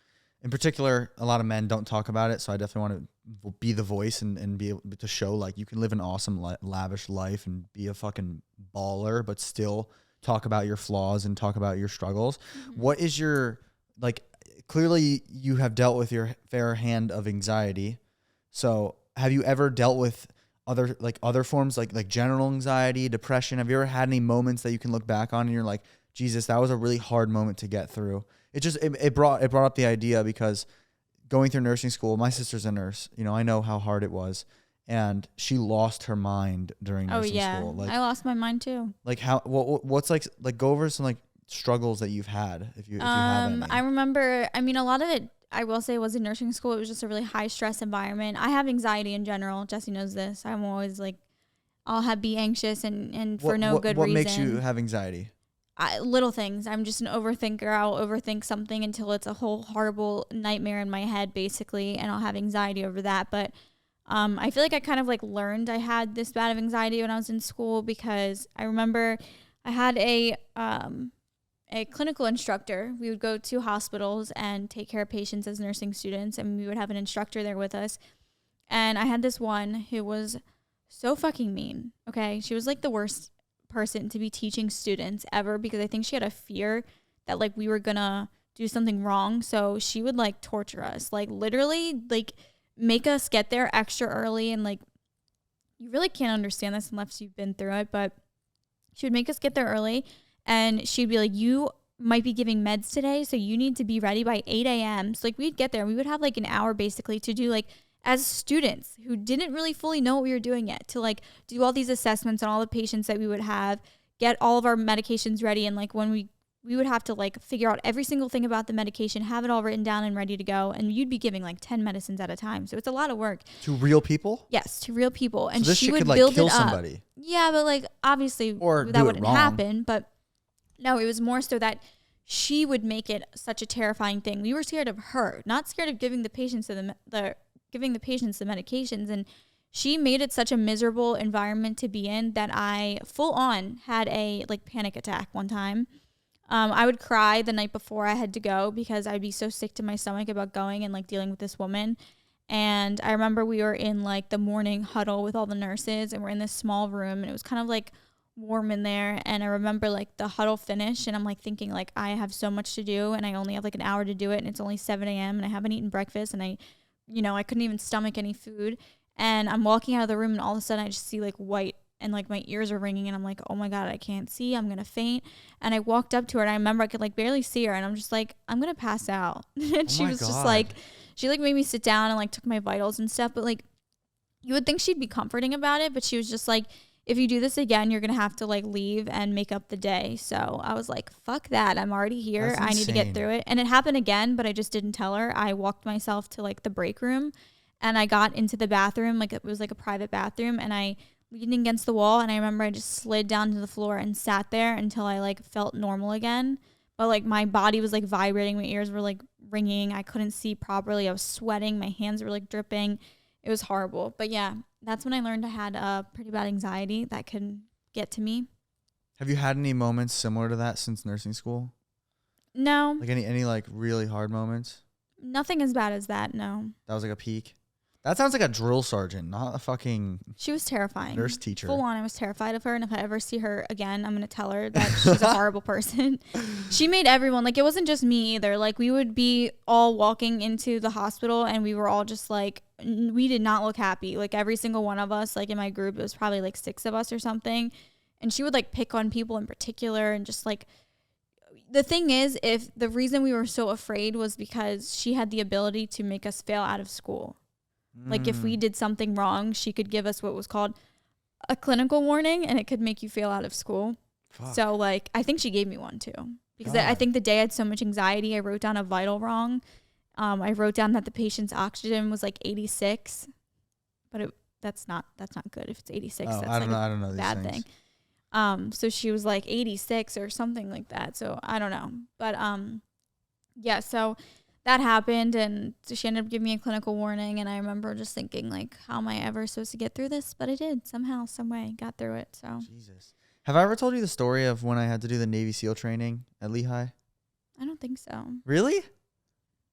In particular, a lot of men don't talk about it, so I definitely want to be the voice and be able to show like you can live an awesome, lavish life and be a fucking baller, but still talk about your flaws and talk about your struggles. What is your, like, clearly you have dealt with your fair hand of anxiety. So have you ever dealt with other forms like general anxiety, depression? Have you ever had any moments that you can look back on and you're like, Jesus, that was a really hard moment to get through? It brought up the idea because going through nursing school, my sister's a nurse. You know, I know how hard it was, and she lost her mind during nursing school. Like, I lost my mind too. Like what's like go over some like struggles that you've had if you have any. I remember. I mean, a lot of it, I will say, was in nursing school. It was just a really high stress environment. I have anxiety in general. Jesse knows this. I'm always like, be anxious and for no good reason. What makes you have anxiety? Little things. I'm just an overthinker. I'll overthink something until it's a whole horrible nightmare in my head, basically, and I'll have anxiety over that. But I feel like I kind of like learned I had this bad of anxiety when I was in school, because I remember I had a clinical instructor. We would go to hospitals and take care of patients as nursing students, and we would have an instructor there with us. And I had this one who was so fucking mean. Okay, she was like the worst person to be teaching students ever, because I think she had a fear that like we were gonna do something wrong. So she would like torture us, like literally like make us get there extra early, and like you really can't understand this unless you've been through it, but she would make us get there early, and she'd be like, you might be giving meds today, so you need to be ready by 8 a.m. So like we'd get there and we would have like an hour basically to do, like, as students who didn't really fully know what we were doing yet, to like do all these assessments on all the patients that we would have, get all of our medications ready, and like when we would have to like figure out every single thing about the medication, have it all written down and ready to go, and you'd be giving like 10 medicines at a time. So it's a lot of work. To real people? Yes, to real people. And so this she shit would could like build kill it up. somebody. Yeah, but like obviously that wouldn't happen, but no, it was more so that she would make it such a terrifying thing. We were scared of her, not scared of giving the patients the medications, and she made it such a miserable environment to be in that I full on had a like panic attack one time. I would cry the night before I had to go because I'd be so sick to my stomach about going and like dealing with this woman. And I remember we were in like the morning huddle with all the nurses, and we're in this small room, and it was kind of like warm in there. And I remember like the huddle finished, and I'm like thinking like I have so much to do, and I only have like an hour to do it, and it's only 7 a.m. and I haven't eaten breakfast, and I couldn't even stomach any food. And I'm walking out of the room, and all of a sudden I just see like white, and like my ears are ringing, and I'm like, oh my God, I can't see. I'm going to faint. And I walked up to her, and I remember I could like barely see her, and I'm just like, I'm going to pass out. And she was just like, she like made me sit down and like took my vitals and stuff. But like, you would think she'd be comforting about it, but she was just like, if you do this again, you're going to have to like leave and make up the day. So I was like, fuck that. I'm already here. I need to get through it. And it happened again, but I just didn't tell her. I walked myself to like the break room, and I got into the bathroom. Like it was like a private bathroom, and I leaned against the wall, and I remember I just slid down to the floor and sat there until I like felt normal again. But like my body was like vibrating. My ears were like ringing. I couldn't see properly. I was sweating. My hands were like dripping. It was horrible. But yeah, that's when I learned I had a pretty bad anxiety that could get to me. Have you had any moments similar to that since nursing school? No. Like any like really hard moments? Nothing as bad as that, no. That was like a peak? That sounds like a drill sergeant, not a fucking She was terrifying. nurse teacher. Full on, I was terrified of her. And if I ever see her again, I'm going to tell her that she's a horrible person. She made everyone, like, it wasn't just me either. Like, we would be all walking into the hospital and we were all just like, we did not look happy. Like, every single one of us, like in my group, it was probably like 6 of us or something. And she would like pick on people in particular and just like, the thing is, if the reason we were so afraid was because she had the ability to make us fail out of school. Like if we did something wrong, she could give us what was called a clinical warning and it could make you fail out of school. Fuck. So like, I think she gave me one too, because I think the day I had so much anxiety, I wrote down a vital wrong. I wrote down that the patient's oxygen was like 86, but that's not good. If it's 86, that's I don't know bad thing. So she was like 86 or something like that. So I don't know. But yeah, so that happened and so she ended up giving me a clinical warning. And I remember just thinking like, how am I ever supposed to get through this? But I did somehow, some way got through it. So Jesus. Have I ever told you the story of when I had to do the Navy SEAL training at Lehigh? I don't think so. Really?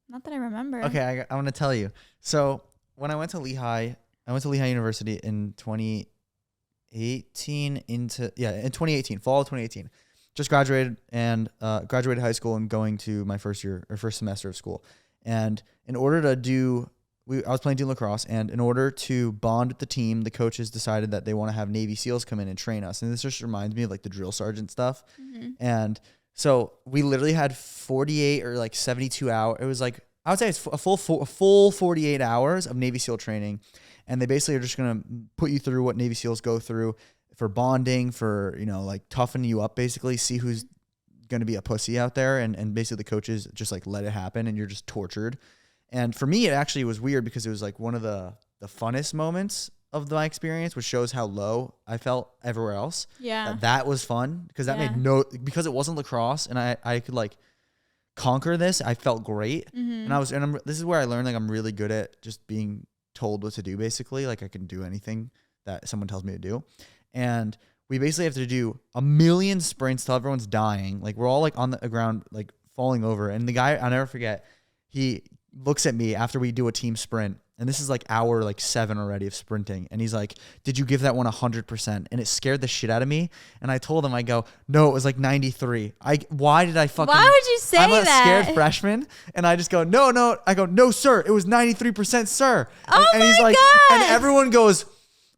Not that I remember. Okay, I want to tell you. So when I went to Lehigh University in 2018 in 2018, fall of 2018. Just graduated high school and going to my first semester of school. And in order to do, I was playing lacrosse, and in order to bond with the team, the coaches decided that they want to have Navy SEALs come in and train us. And this just reminds me of like the drill sergeant stuff. Mm-hmm. And so we literally had 48 or like 72 hours. It was like, I would say it's a full 48 hours of Navy SEAL training. And they basically are just going to put you through what Navy SEALs go through for bonding, for, like toughen you up, basically see who's going to be a pussy out there. And basically the coaches just like let it happen and you're just tortured. And for me, it actually was weird because it was like one of the funnest moments of my experience, which shows how low I felt everywhere else. Yeah. That was fun because that made because it wasn't lacrosse and I could like conquer this. I felt great. Mm-hmm. And this is where I learned like I'm really good at just being told what to do, basically. Like I can do anything that someone tells me to do. And we basically have to do a million sprints till everyone's dying. Like we're all like on the ground, like falling over. And the guy, I'll never forget, he looks at me after we do a team sprint. And this is like hour like 7 already of sprinting. And he's like, did you give that one 100%? And it scared the shit out of me. And I told him, I go, no, it was like 93. Why would you say that? I'm a scared freshman. And I just go, no. I go, no, sir. It was 93%, sir. And he's like, God. And everyone goes,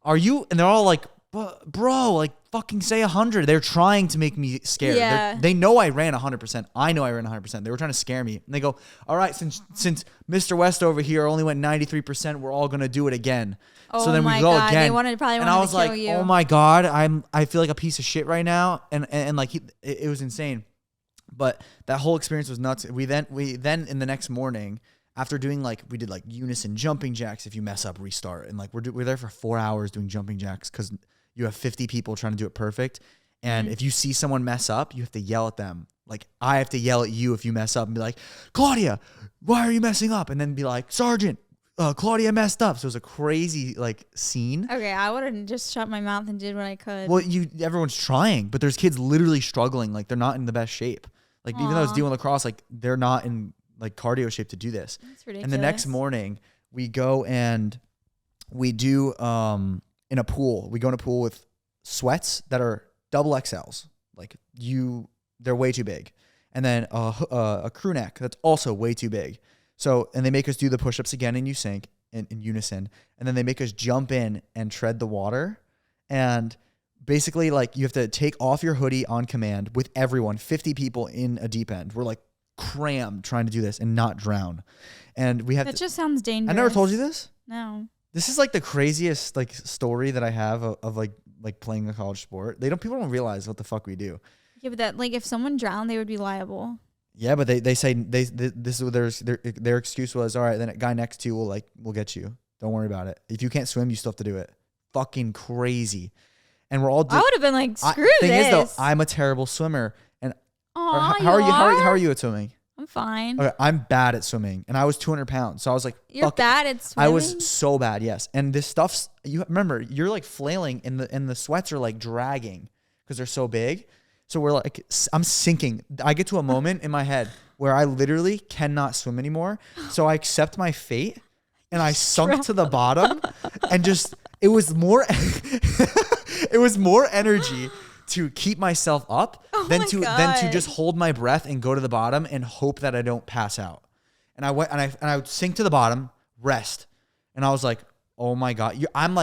are you? And they're all like, bro, like fucking say 100. They're trying to make me scared. Yeah. They know I ran 100%. I know I ran 100%. They were trying to scare me. And they go, all right, since Mr. West over here only went 93%, we're all going to do it again. Oh so then we go God. Again. They probably wanted and I was like, oh my God, I feel like a piece of shit right now. And like it was insane. But that whole experience was nuts. We then in the next morning, after doing we did like unison jumping jacks. If you mess up, restart. And like we're there for 4 hours doing jumping jacks because you have 50 people trying to do it perfect. And if you see someone mess up, you have to yell at them. Like I have to yell at you if you mess up and be like, Claudia, why are you messing up? And then be like, Sergeant, Claudia messed up. So it was a crazy scene. Okay, I would have just shut my mouth and did what I could. Well, everyone's trying, but there's kids literally struggling. Like they're not in the best shape. Like even though I was doing lacrosse, like they're not in like cardio shape to do this. That's ridiculous. And the next morning we go and we do in a pool. We go in a pool with sweats that are double XLs. They're way too big. And then a crew neck that's also way too big. So, and they make us do the push-ups again in unison. And then they make us jump in and tread the water. And basically you have to take off your hoodie on command with everyone, 50 people in a deep end. We're like crammed trying to do this and not drown. And we have that just sounds dangerous. I never told you this? No. This is like the craziest story that I have of playing a college sport. People don't realize what the fuck we do. Yeah, but that if someone drowned, they would be liable. Yeah, but they say this is their excuse was, all right, then a guy next to you will get you. Don't worry about it. If you can't swim, you still have to do it. Fucking crazy. And we're all. I would have been like, screw this. Thing is though, I'm a terrible swimmer. And how are you at swimming? I'm fine. Okay, I'm bad at swimming, and I was 200 pounds, so I was like, "You're bad at swimming." I was so bad, yes. And this stuff's you remember you're like flailing, and the sweats are like dragging because they're so big. So we're like, I'm sinking. I get to a moment in my head where I literally cannot swim anymore. So I accept my fate, and I sunk to the bottom, and just it was more it was more energy to keep myself up than to just hold my breath and go to the bottom and hope that I don't pass out. And I went and I would sink to the bottom, rest, and I was like, oh my God, I'm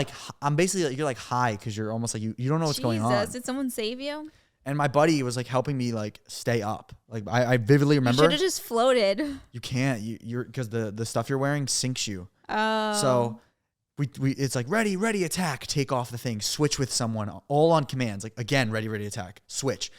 basically like, you're like high because you're almost like you don't know what's going on. Did someone save you? And my buddy was like helping me like stay up. Like I vividly remember. You should have just floated. You can't. You're because the stuff you're wearing sinks you. Oh. So we it's like ready, attack, take off the thing, switch with someone, all on commands. Like again, ready, attack, switch,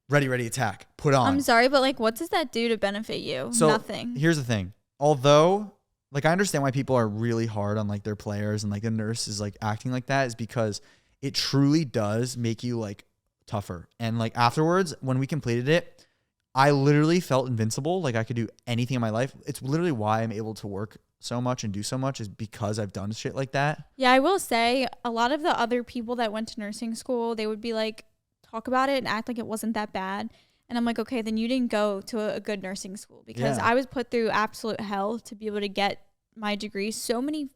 ready, attack, put on. I'm sorry, but like, what does that do to benefit you? So nothing. Here's the thing. Although like I understand why people are really hard on like their players and like the nurse is like acting like that is because it truly does make you like tougher. And like afterwards, when we completed it, I literally felt invincible. Like I could do anything in my life. It's literally why I'm able to work so much and do so much is because I've done shit like that. Yeah, I will say a lot of the other people that went to nursing school, they would be like, talk about it and act like it wasn't that bad. And I'm like, okay, then you didn't go to a good nursing school because I was put through absolute hell to be able to get my degree. So many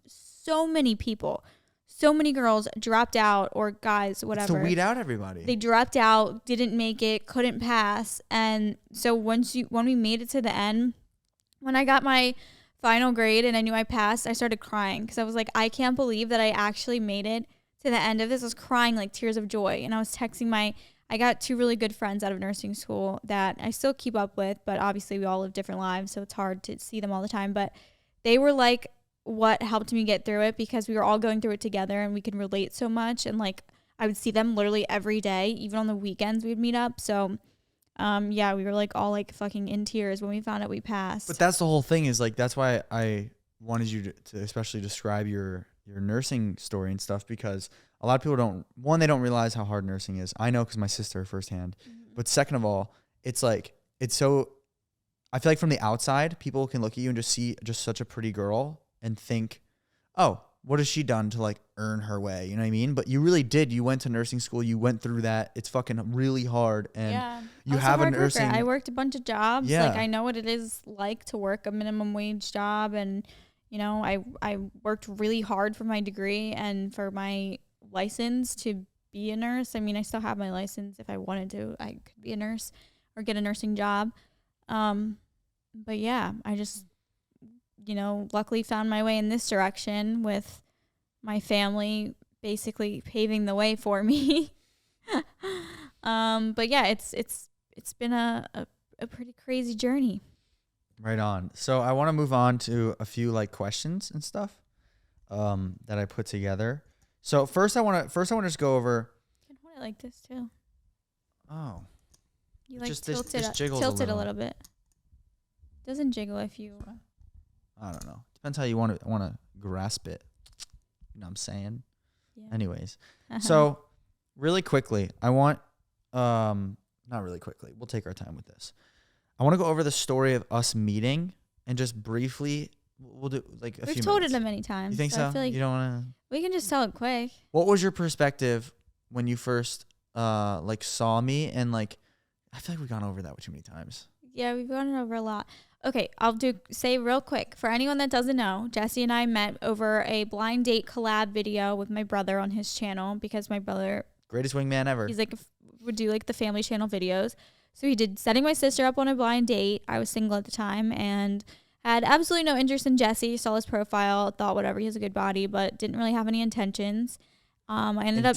people, so many girls dropped out, or guys, whatever. It's to weed out everybody. They dropped out, didn't make it, couldn't pass. And so when we made it to the end, when I got my final grade and I knew I passed, I started crying because I was like, I can't believe that I actually made it to the end of this. I was crying like tears of joy. And I was texting I got 2 really good friends out of nursing school that I still keep up with, but obviously we all live different lives, so it's hard to see them all the time. But they were like what helped me get through it because we were all going through it together and we could relate so much. And like I would see them literally every day, even on the weekends we'd meet up. So yeah, we were like all like fucking in tears when we found out we passed. But that's the whole thing is like, that's why I wanted you to especially describe your nursing story and stuff, because a lot of people they don't realize how hard nursing is. I know because my sister firsthand. Mm-hmm. But second of all, it's like, I feel like from the outside, people can look at you and just see just such a pretty girl and think, oh, what has she done to like earn her way? You know what I mean? But you really did. You went to nursing school. You went through that. It's fucking really hard. And you have a nursing. I worked a bunch of jobs. Yeah. Like I know what it is like to work a minimum wage job. And, you know, I worked really hard for my degree and for my license to be a nurse. I mean, I still have my license. If I wanted to, I could be a nurse or get a nursing job. But yeah, I just, you know, luckily found my way in this direction with my family basically paving the way for me. But yeah, it's been a pretty crazy journey. Right on. So I want to move on to a few like questions and stuff that I put together. So first I want to just go over. You can hold it like this too. Oh. You like just tilt it a little bit. Doesn't jiggle if you. I don't know. Depends how you want to grasp it. You know what I'm saying? Yeah. Anyways, so really quickly, I want not really quickly. We'll take our time with this. I want to go over the story of us meeting and just briefly. We'll do like a few minutes. We've told it many times. You think so? I feel like you don't want to. We can just tell it quick. What was your perspective when you first like saw me and like? I feel like we've gone over that too many times. Yeah, we've gone over a lot. Okay, I'll say real quick. For anyone that doesn't know, Jesse and I met over a blind date collab video with my brother on his channel because my brother... Greatest wingman ever. He's like, would do like the family channel videos. So he did setting my sister up on a blind date. I was single at the time and had absolutely no interest in Jesse. Saw his profile, thought whatever, he has a good body, but didn't really have any intentions. I ended up...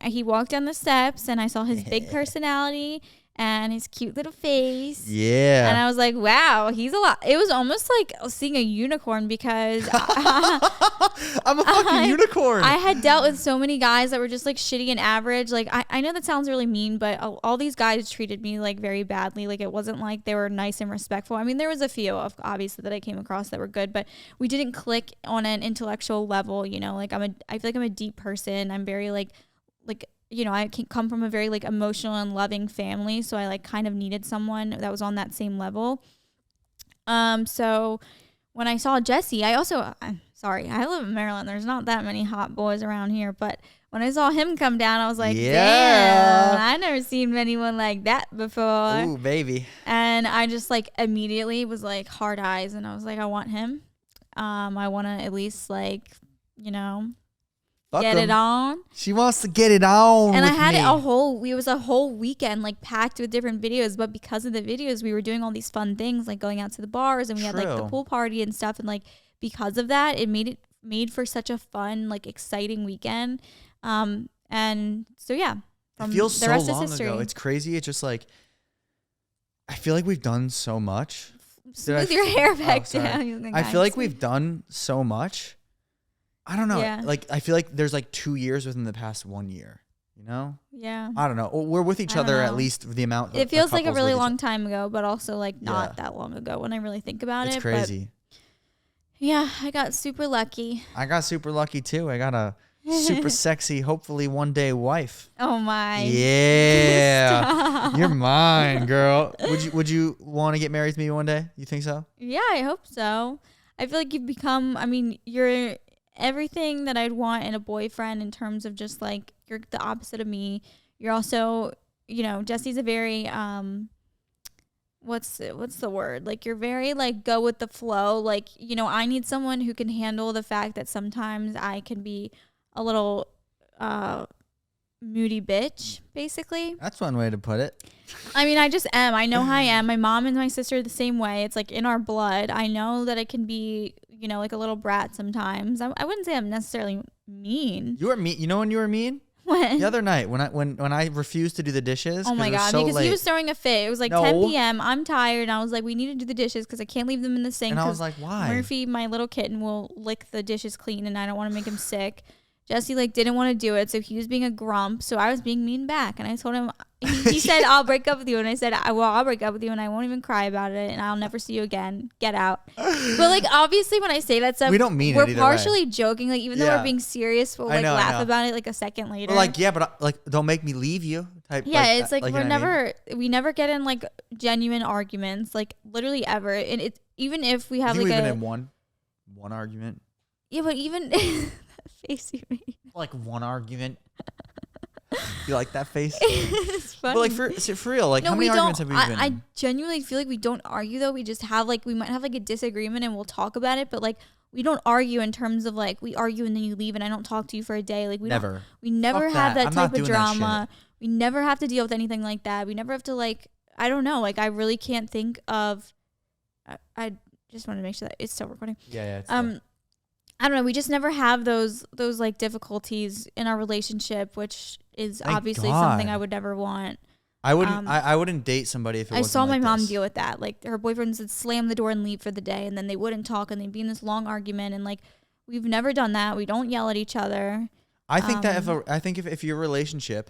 He walked down the steps and I saw his big personality and his cute little face. Yeah. And I was like, wow, he's a lot. It was almost like seeing a unicorn because I'm a fucking unicorn. I had dealt with so many guys that were just like shitty and average. Like, I know that sounds really mean, but all these guys treated me like very badly. Like, it wasn't like they were nice and respectful. I mean, there was a few obviously that I came across that were good, but we didn't click on an intellectual level, you know, like I feel like I'm a deep person. I'm very like, you know, I can come from a very like emotional and loving family. So I like kind of needed someone that was on that same level. So when I saw Jesse, I'm sorry, I live in Maryland. There's not that many hot boys around here, but when I saw him come down, I was like, damn, I never seen anyone like that before. Ooh, baby. And I just like immediately was like hard eyes and I was like, I want him. I want to at least like, you know, Fuck get 'em. it on. She wants to get it on. And I with had me. it was a whole weekend like packed with different videos, but because of the videos, we were doing all these fun things like going out to the bars, and we had like the True. pool party and stuff, and like because of that, it made for such a fun, like exciting weekend. And so yeah, It feels the so rest is long history. ago. It's crazy. It's just like I feel like we've done so much. Smooth your hair back sorry. down. I feel like we've done so much. I don't know. Yeah. Like I feel like there's like 2 years within the past 1 year. You know? Yeah. I don't know. We're with each I don't other at know. least the amount. It feels like a couples really with each long time ago, but also like not Yeah. that long ago when I really think about It's it. crazy. But yeah, I got super lucky. I got super lucky too. I got a super sexy, hopefully one day wife. Oh my. Yeah. Stop. You're mine, girl. Would you want to get married to me one day? You think so? Yeah, I hope so. I feel like you're everything that I'd want in a boyfriend in terms of just like, you're the opposite of me. You're also, Jesse's a very, what's the word? Like, you're very like go with the flow. Like, I need someone who can handle the fact that sometimes I can be a little, moody bitch, basically. That's one way to put it. I mean, I just am. I know how I am. My mom and my sister are the same way. It's like in our blood. I know that I can be, like a little brat sometimes. I wouldn't say I'm necessarily mean. You were mean. You know when you were mean? When? The other night when I refused to do the dishes. Oh my God, so because late. he was throwing a fit. It was like No. 10 p.m. I'm tired. And I was like, we need to do the dishes because I can't leave them in the sink. And I was 'cause like, why? Murphy, my little kitten, will lick the dishes clean and I don't want to make him sick. Jesse like didn't want to do it, so he was being a grump. So I was being mean back, and I told him. He said, "I'll break up with you," and I said, "I'll break up with you, and I won't even cry about it, and I'll never see you again. Get out." But like, obviously, when I say that stuff, We don't mean it we're either partially joking. Like, even though Yeah. we're being serious, we'll I like know, I laugh know. about it like a second later. We're like, yeah, but like, don't make me leave you. Type. Yeah, it's like you we're know what I mean? we never get in like genuine arguments, like literally ever. And it's even if we have You like even a in one argument. yeah, but even that face you made. Like one argument. You like that face? It's funny. But like for real, like No, how many we arguments don't. have we been I in? genuinely feel like we don't argue though. We just have like we might have like a disagreement and we'll talk about it, but like we don't argue in terms of like we argue and then you leave and I don't talk to you for a day. Like we Never. Don't, we never Fuck have that. that I'm type not of doing that drama. We never have to deal with anything like that. We never have to like I don't know. Like I really can't think of. I just want to make sure that it's still recording. Yeah. It's I don't know. We just never have those like difficulties in our relationship, which is Thank obviously God. something I would never want. I wouldn't. I wouldn't date somebody if it I wasn't saw my like mom this. deal with that. Like her boyfriends would slam the door and leave for the day, and then they wouldn't talk, and they'd be in this long argument. And like we've never done that. We don't yell at each other. I think that if your relationship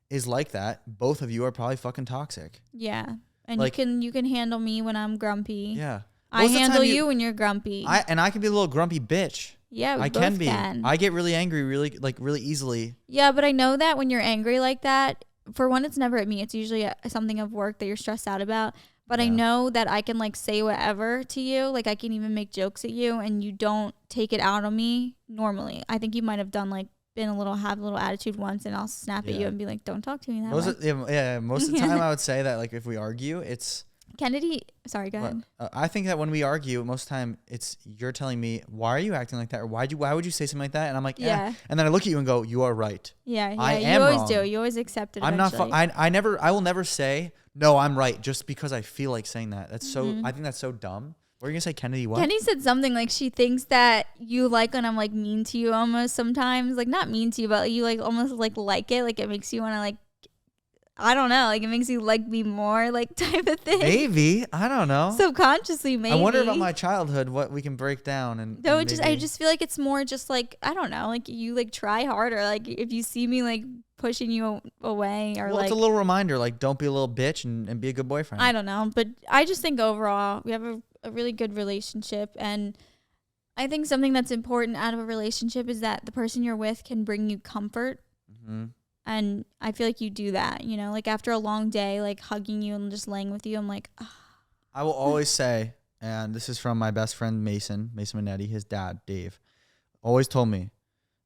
is like that, both of you are probably fucking toxic. Yeah, and Like- you can handle me when I'm grumpy. Yeah. I Most of the handle time you when you're grumpy. I can be a little grumpy bitch. Yeah, we I both can be. can. I get really angry really easily. Yeah, but I know that when you're angry like that, for one, it's never at me. It's usually something of work that you're stressed out about. But I Yeah. know that I can like say whatever to you. Like I can even make jokes at you and you don't take it out on me normally. I think you might have have a little attitude once and I'll snap at you Yeah. and be like, don't talk to me that Most way. most of the time I would say that like if we argue, it's Kennedy, sorry, go ahead. I think that when we argue, most of the time it's you're telling me, why are you acting like that? Or why would you say something like that? And I'm like, yeah. And then I look at you and go, you are right. Yeah, I you am always wrong. do. You always accept it I'm not. eventually. I will never say no. I'm right just because I feel like saying that. That's so. Mm-hmm. I think that's so dumb. What are you gonna say, Kennedy? What? Kenny said something like she thinks that you like when I'm like mean to you almost sometimes. Like not mean to you, but you like almost like it. Like it makes you want to like, I don't know. Like it makes you like me more like type of thing. Maybe. I don't know. Subconsciously maybe. I wonder about my childhood. What we can break down and. No, and I maybe- just feel like it's more just like, I don't know. Like you like try harder. Like if you see me like pushing you away or Well, like. it's a little reminder. Like, don't be a little bitch and be a good boyfriend. I don't know. But I just think overall we have a really good relationship. And I think something that's important out of a relationship is that the person you're with can bring you comfort. Mm-hmm. And I feel like you do that, like after a long day, like hugging you and just laying with you, I'm like, oh. I will always say, and this is from my best friend Mason Minetti, his dad, Dave, always told me, and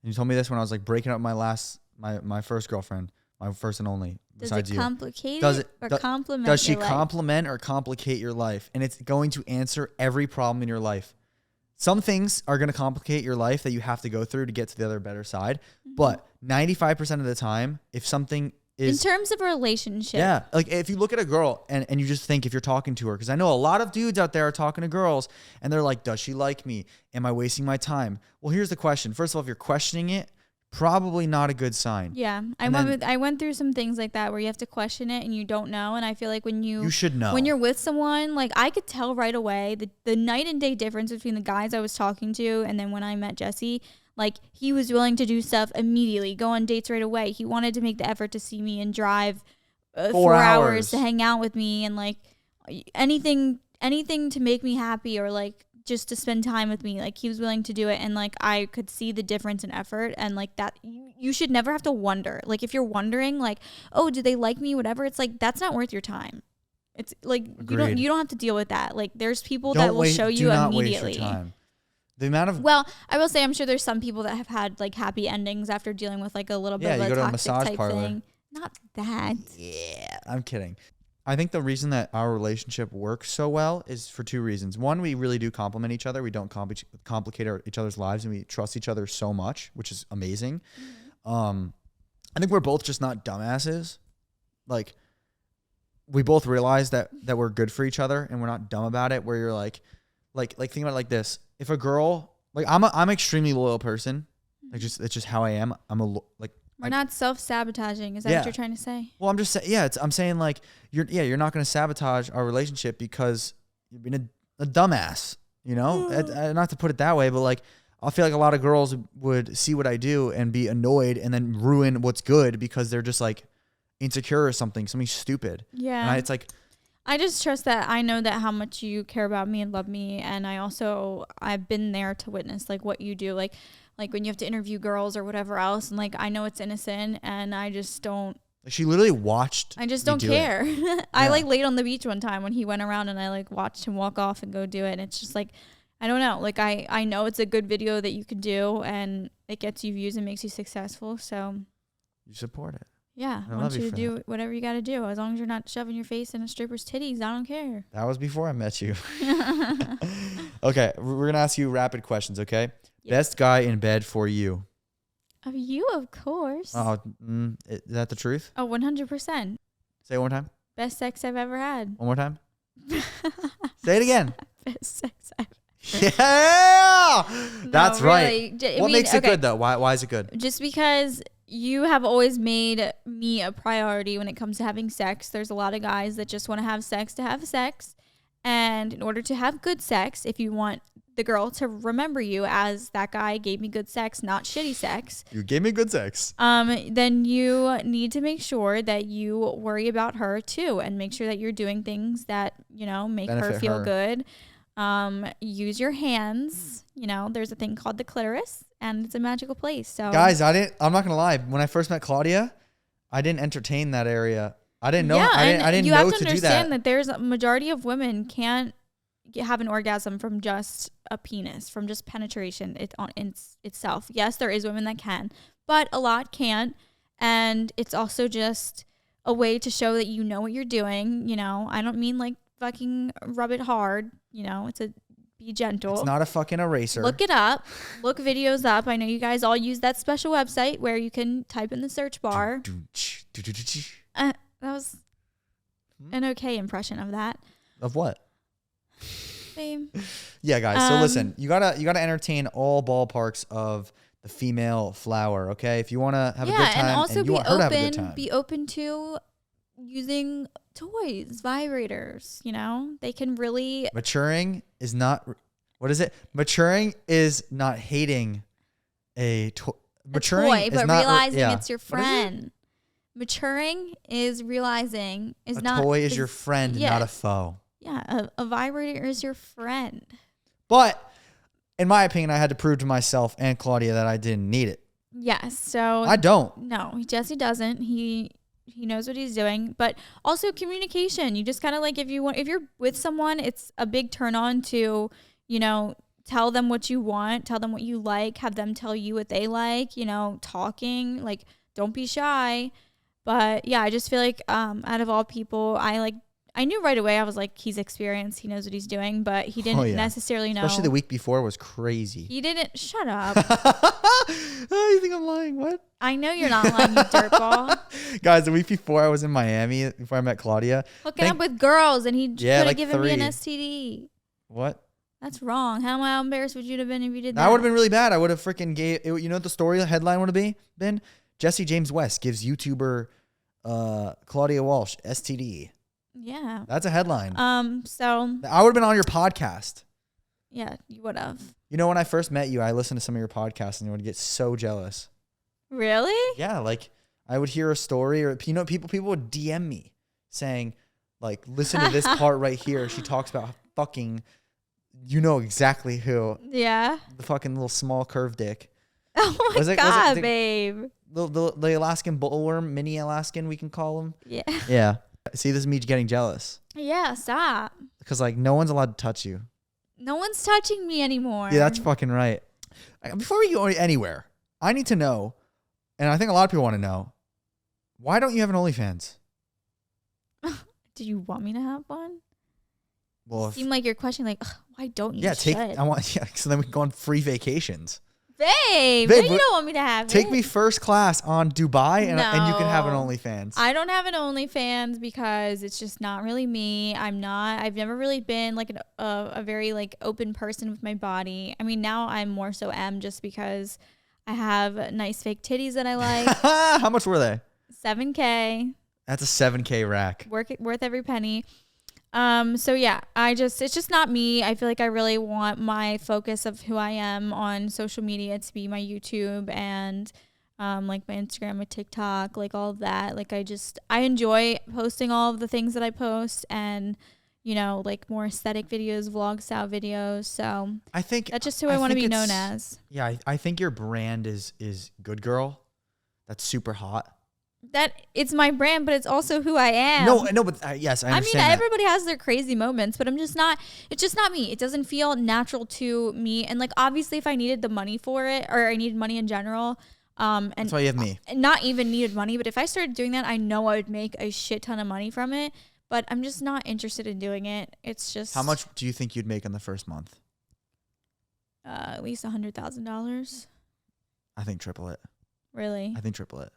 he told me this when I was like breaking up my first girlfriend, my first and only, Does besides it you. complicate Does it it- or compliment Does she your life? compliment or complicate your life? And it's going to answer every problem in your life. some things are going to complicate your life that you have to go through to get to the other better side. But 95% of the time, if something is in terms of a relationship. Yeah. Like if you look at a girl and you just think if you're talking to her, because I know a lot of dudes out there are talking to girls and they're like, does she like me? Am I wasting my time? Well, here's the question. First of all, if you're questioning it, probably not a good sign. Yeah. I went through some things like that where you have to question it and you don't know. And I feel like when you should know. When you're with someone, like I could tell right away the night and day difference between the guys I was talking to and then when I met Jesse. Like, he was willing to do stuff immediately, go on dates right away. He wanted to make the effort to see me and drive 4 hours to hang out with me and, like, anything to make me happy or, like, just to spend time with me. Like, he was willing to do it. And, like, I could see the difference in effort. And, like, that you should never have to wonder. Like, if you're wondering, like, oh, do they like me, whatever, it's, like, that's not worth your time. It's, like, you don't have to deal with that. Like, there's people that will show you immediately. Waste your time. The amount of I will say I'm sure there's some people that have had like happy endings after dealing with like a little bit of a toxic type thing. Not that. Yeah, I'm kidding. I think the reason that our relationship works so well is for 2 reasons. One, we really do complement each other. We don't complicate each other's lives, and we trust each other so much, which is amazing. I think we're both just not dumbasses. Like, we both realize that we're good for each other, and we're not dumb about it. Where you're like think about it like this. If a girl, like I'm an extremely loyal person, like it's just how I am. We're not self-sabotaging. Is that what you're trying to say? Well, I'm just saying, I'm saying like you're not going to sabotage our relationship because you're being a dumbass, you know? Not to put it that way, but like I feel like a lot of girls would see what I do and be annoyed and then ruin what's good because they're just like insecure or something stupid. Yeah. And it's like, I just trust that I know that how much you care about me and love me. And I've been there to witness like what you do. Like when you have to interview girls or whatever else. And like, I know it's innocent and I just don't. Like she literally watched. I just don't care. I like laid on the beach one time when he went around and I like watched him walk off and go do it. And it's just like, I don't know. Like I know it's a good video that you can do and it gets you views and makes you successful. So. You support it. Yeah, I want you to do whatever you got to do. As long as you're not shoving your face in a stripper's titties, I don't care. That was before I met you. Okay, we're going to ask you rapid questions, okay? Yes. Best guy in bed for you? Of you, of course. Oh, is that the truth? Oh, 100%. Say it one more time. Best sex I've ever had. One more time. Say it again. Best sex I've Yeah! That's right. What makes it good, though? Why is it good? Just because you have always made me a priority when it comes to having sex. There's a lot of guys that just want to have sex. And in order to have good sex, if you want the girl to remember you as that guy gave me good sex, not shitty sex. You gave me good sex. Then you need to make sure that you worry about her too and make sure that you're doing things that, make benefit her feel good. Use your hands. There's a thing called the clitoris and it's a magical place. So guys, I'm not going to lie. When I first met Claudia, I didn't entertain that area. I didn't know. Yeah, I didn't know to do that. You have to understand that there's a majority of women can't have an orgasm from just a penis, from just penetration in itself. Yes, there is women that can, but a lot can't. And it's also just a way to show that you know what you're doing. I don't mean like fucking rub it hard. Be gentle. It's not a fucking eraser. Look it up. Look videos up. I know you guys all use that special website where you can type in the search bar. That was an okay impression of that. Of what? Same. Yeah, guys. So listen, you gotta entertain all ballparks of the female flower. Okay, if you want to have a good time, and also you want her to have a good time. Be open to using toys, vibrators. They can really. Maturing is not. What is it? Maturing is not hating a toy. Maturing toy, but not realizing it's your friend. Maturing is realizing is not. A toy is your friend, not a foe. Yeah, a vibrator is your friend. But in my opinion, I had to prove to myself and Claudia that I didn't need it. Yes, so I don't. No, Jesse doesn't. He knows what he's doing, but also communication. You just kind of like if you're with someone, it's a big turn on to, tell them what you want, tell them what you like, have them tell you what they like, talking, like don't be shy. But yeah, I just feel like out of all people, I I knew right away. I was like, he's experienced. He knows what he's doing, but he didn't necessarily know. Especially the week before was crazy. He didn't. Shut up. Oh, you think I'm lying? What? I know you're not lying, you dirtball. Guys, the week before I was in Miami, before I met Claudia. Hooking up with girls, and he could have like given me an STD. What? That's wrong. How embarrassed would you have been if you did that? That would have been really bad. I would have freaking gave, you know what the story headline would have been? Jesse James West gives YouTuber Claudia Walsh STD. Yeah. That's a headline. So I would have been on your podcast. Yeah, you would have. You know, when I first met you, I listened to some of your podcasts and I would get so jealous. Really? Yeah, like I would hear a story, or you know, people would DM me saying, like, listen to this part right here. She talks about fucking, you know exactly who. Yeah. The fucking little small curved dick. Oh my God, babe. The Alaskan bullworm, mini Alaskan, we can call him. Yeah. Yeah. See, this is me getting jealous. Yeah, stop. Because like no one's allowed to touch you. No one's touching me anymore. Yeah, that's fucking right. Before we go anywhere, I need to know, and I think a lot of people want to know, why don't you have an OnlyFans? Do you want me to have one? Well, you seem like you're questioning, like, why don't you? Yeah, should. so then we can go on free vacations. Babe, no, you don't want me to have Take it. me first class on Dubai, and you can have an OnlyFans. I don't have an OnlyFans because it's just not really me. I've never really been like a very like open person with my body. I mean, now I'm more so am just because I have nice fake titties that I like. How much were they? $7K. That's a $7K rack. Worth every penny. So yeah, it's just not me. I feel like I really want my focus of who I am on social media to be my YouTube and, like my Instagram, my TikTok, like all of that. Like I enjoy posting all of the things that I post and, you know, like more aesthetic videos, vlog style videos. So I think that's just who I want to be known as. Yeah. I think your brand is good girl. That's super hot. That it's my brand, but it's also who I am. No, but yes, I understand. I mean, everybody has their crazy moments, but it's just not me. It doesn't feel natural to me. And like, obviously if I needed the money for it, or I needed money in general, and that's why you have me. Not even needed money, but if I started doing that, I know I would make a shit ton of money from it, but I'm just not interested in doing it. It's just. How much do you think you'd make in the first month? At least $100,000. I think triple it. Really? I think triple it.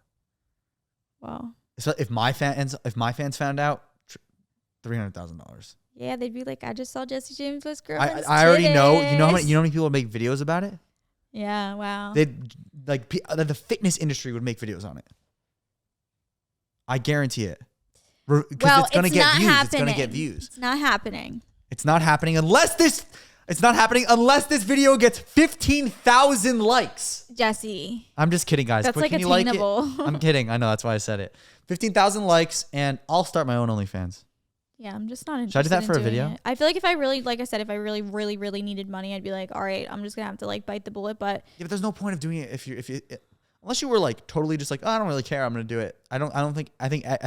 Wow. So if my fans found out, $300,000. Yeah, they'd be like, I just saw Jesse James West girl. I already know. You know how many people make videos about it? Yeah. Wow. They'd like the fitness industry would make videos on it. I guarantee it. Because it's gonna get views. Happening. It's gonna get views. It's not happening. It's not happening unless this. It's not happening unless this video gets 15,000 likes. Jesse. I'm just kidding, guys. That's but like can attainable. You like it? I'm kidding. I know. That's why I said it. 15,000 likes, and I'll start my own OnlyFans. Yeah, I'm just not interested. Should I do that for a video? I feel like if I really, like I said, if I really, really, really needed money, I'd be like, all right, I'm just gonna have to like bite the bullet. But yeah, but there's no point of doing it if you unless you were like totally just like, oh, I don't really care. I'm gonna do it. I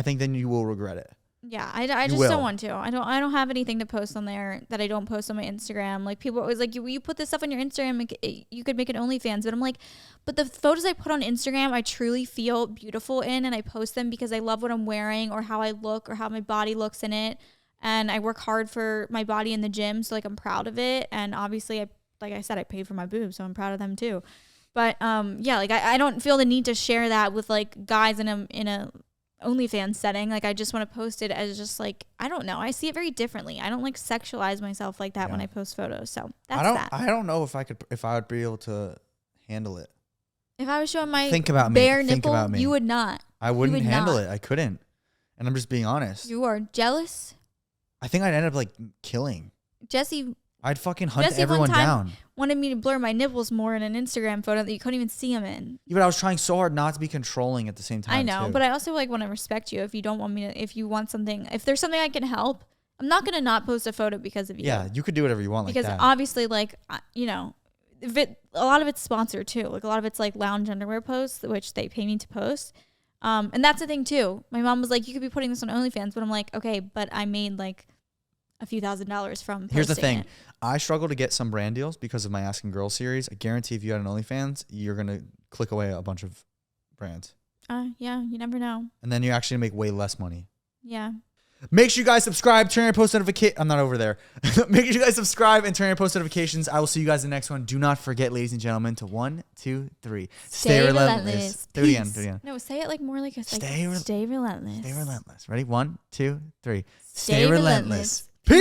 think then you will regret it. Yeah, I just don't want to. I don't have anything to post on there that I don't post on my Instagram. Like people always like, you put this stuff on your Instagram, you could make an OnlyFans. But I'm like, but the photos I put on Instagram, I truly feel beautiful in, and I post them because I love what I'm wearing or how I look or how my body looks in it. And I work hard for my body in the gym, so like I'm proud of it. And obviously, like I said, I paid for my boobs, so I'm proud of them too. But yeah, like I don't feel the need to share that with like guys in a OnlyFans setting. Like I just want to post it as just like, I don't know, I see it very differently. I don't like sexualize myself like that when I post photos. So that's I don't know if I would be able to handle it. If I was showing my bare nipple, you would not. I wouldn't handle it. I couldn't. And I'm just being honest. You are jealous? I think I'd end up like killing. Jesse. I'd fucking hunt everyone down. Wanted me to blur my nipples more in an Instagram photo that you couldn't even see them in. Yeah, but I was trying so hard not to be controlling at the same time. I know, but I also like want to respect you. If you don't want me to, if you want something, if there's something I can help, I'm not gonna not post a photo because of you. Yeah, you could do whatever you want. Because like that. Obviously, like you know, a lot of it's sponsored too. Like a lot of it's like lounge underwear posts, which they pay me to post. And that's the thing too. My mom was like, you could be putting this on OnlyFans, but I'm like, okay, but I made like a few $1,000s from posting. Here's the thing. It. I struggle to get some brand deals because of my Asking Girls series. I guarantee if you had an OnlyFans, you're going to click away a bunch of brands. Yeah, you never know. And then you're actually going to make way less money. Yeah. Make sure you guys subscribe, turn your post notification. I'm not over there. Make sure you guys subscribe and turn your post notifications. I will see you guys in the next one. Do not forget, ladies and gentlemen, to 1, 2, 3. Stay relentless. Do it again. Do it again. No, say it like more like a stay relentless. Stay relentless. Stay relentless. Ready? 1, 2, 3. Stay relentless. Peace.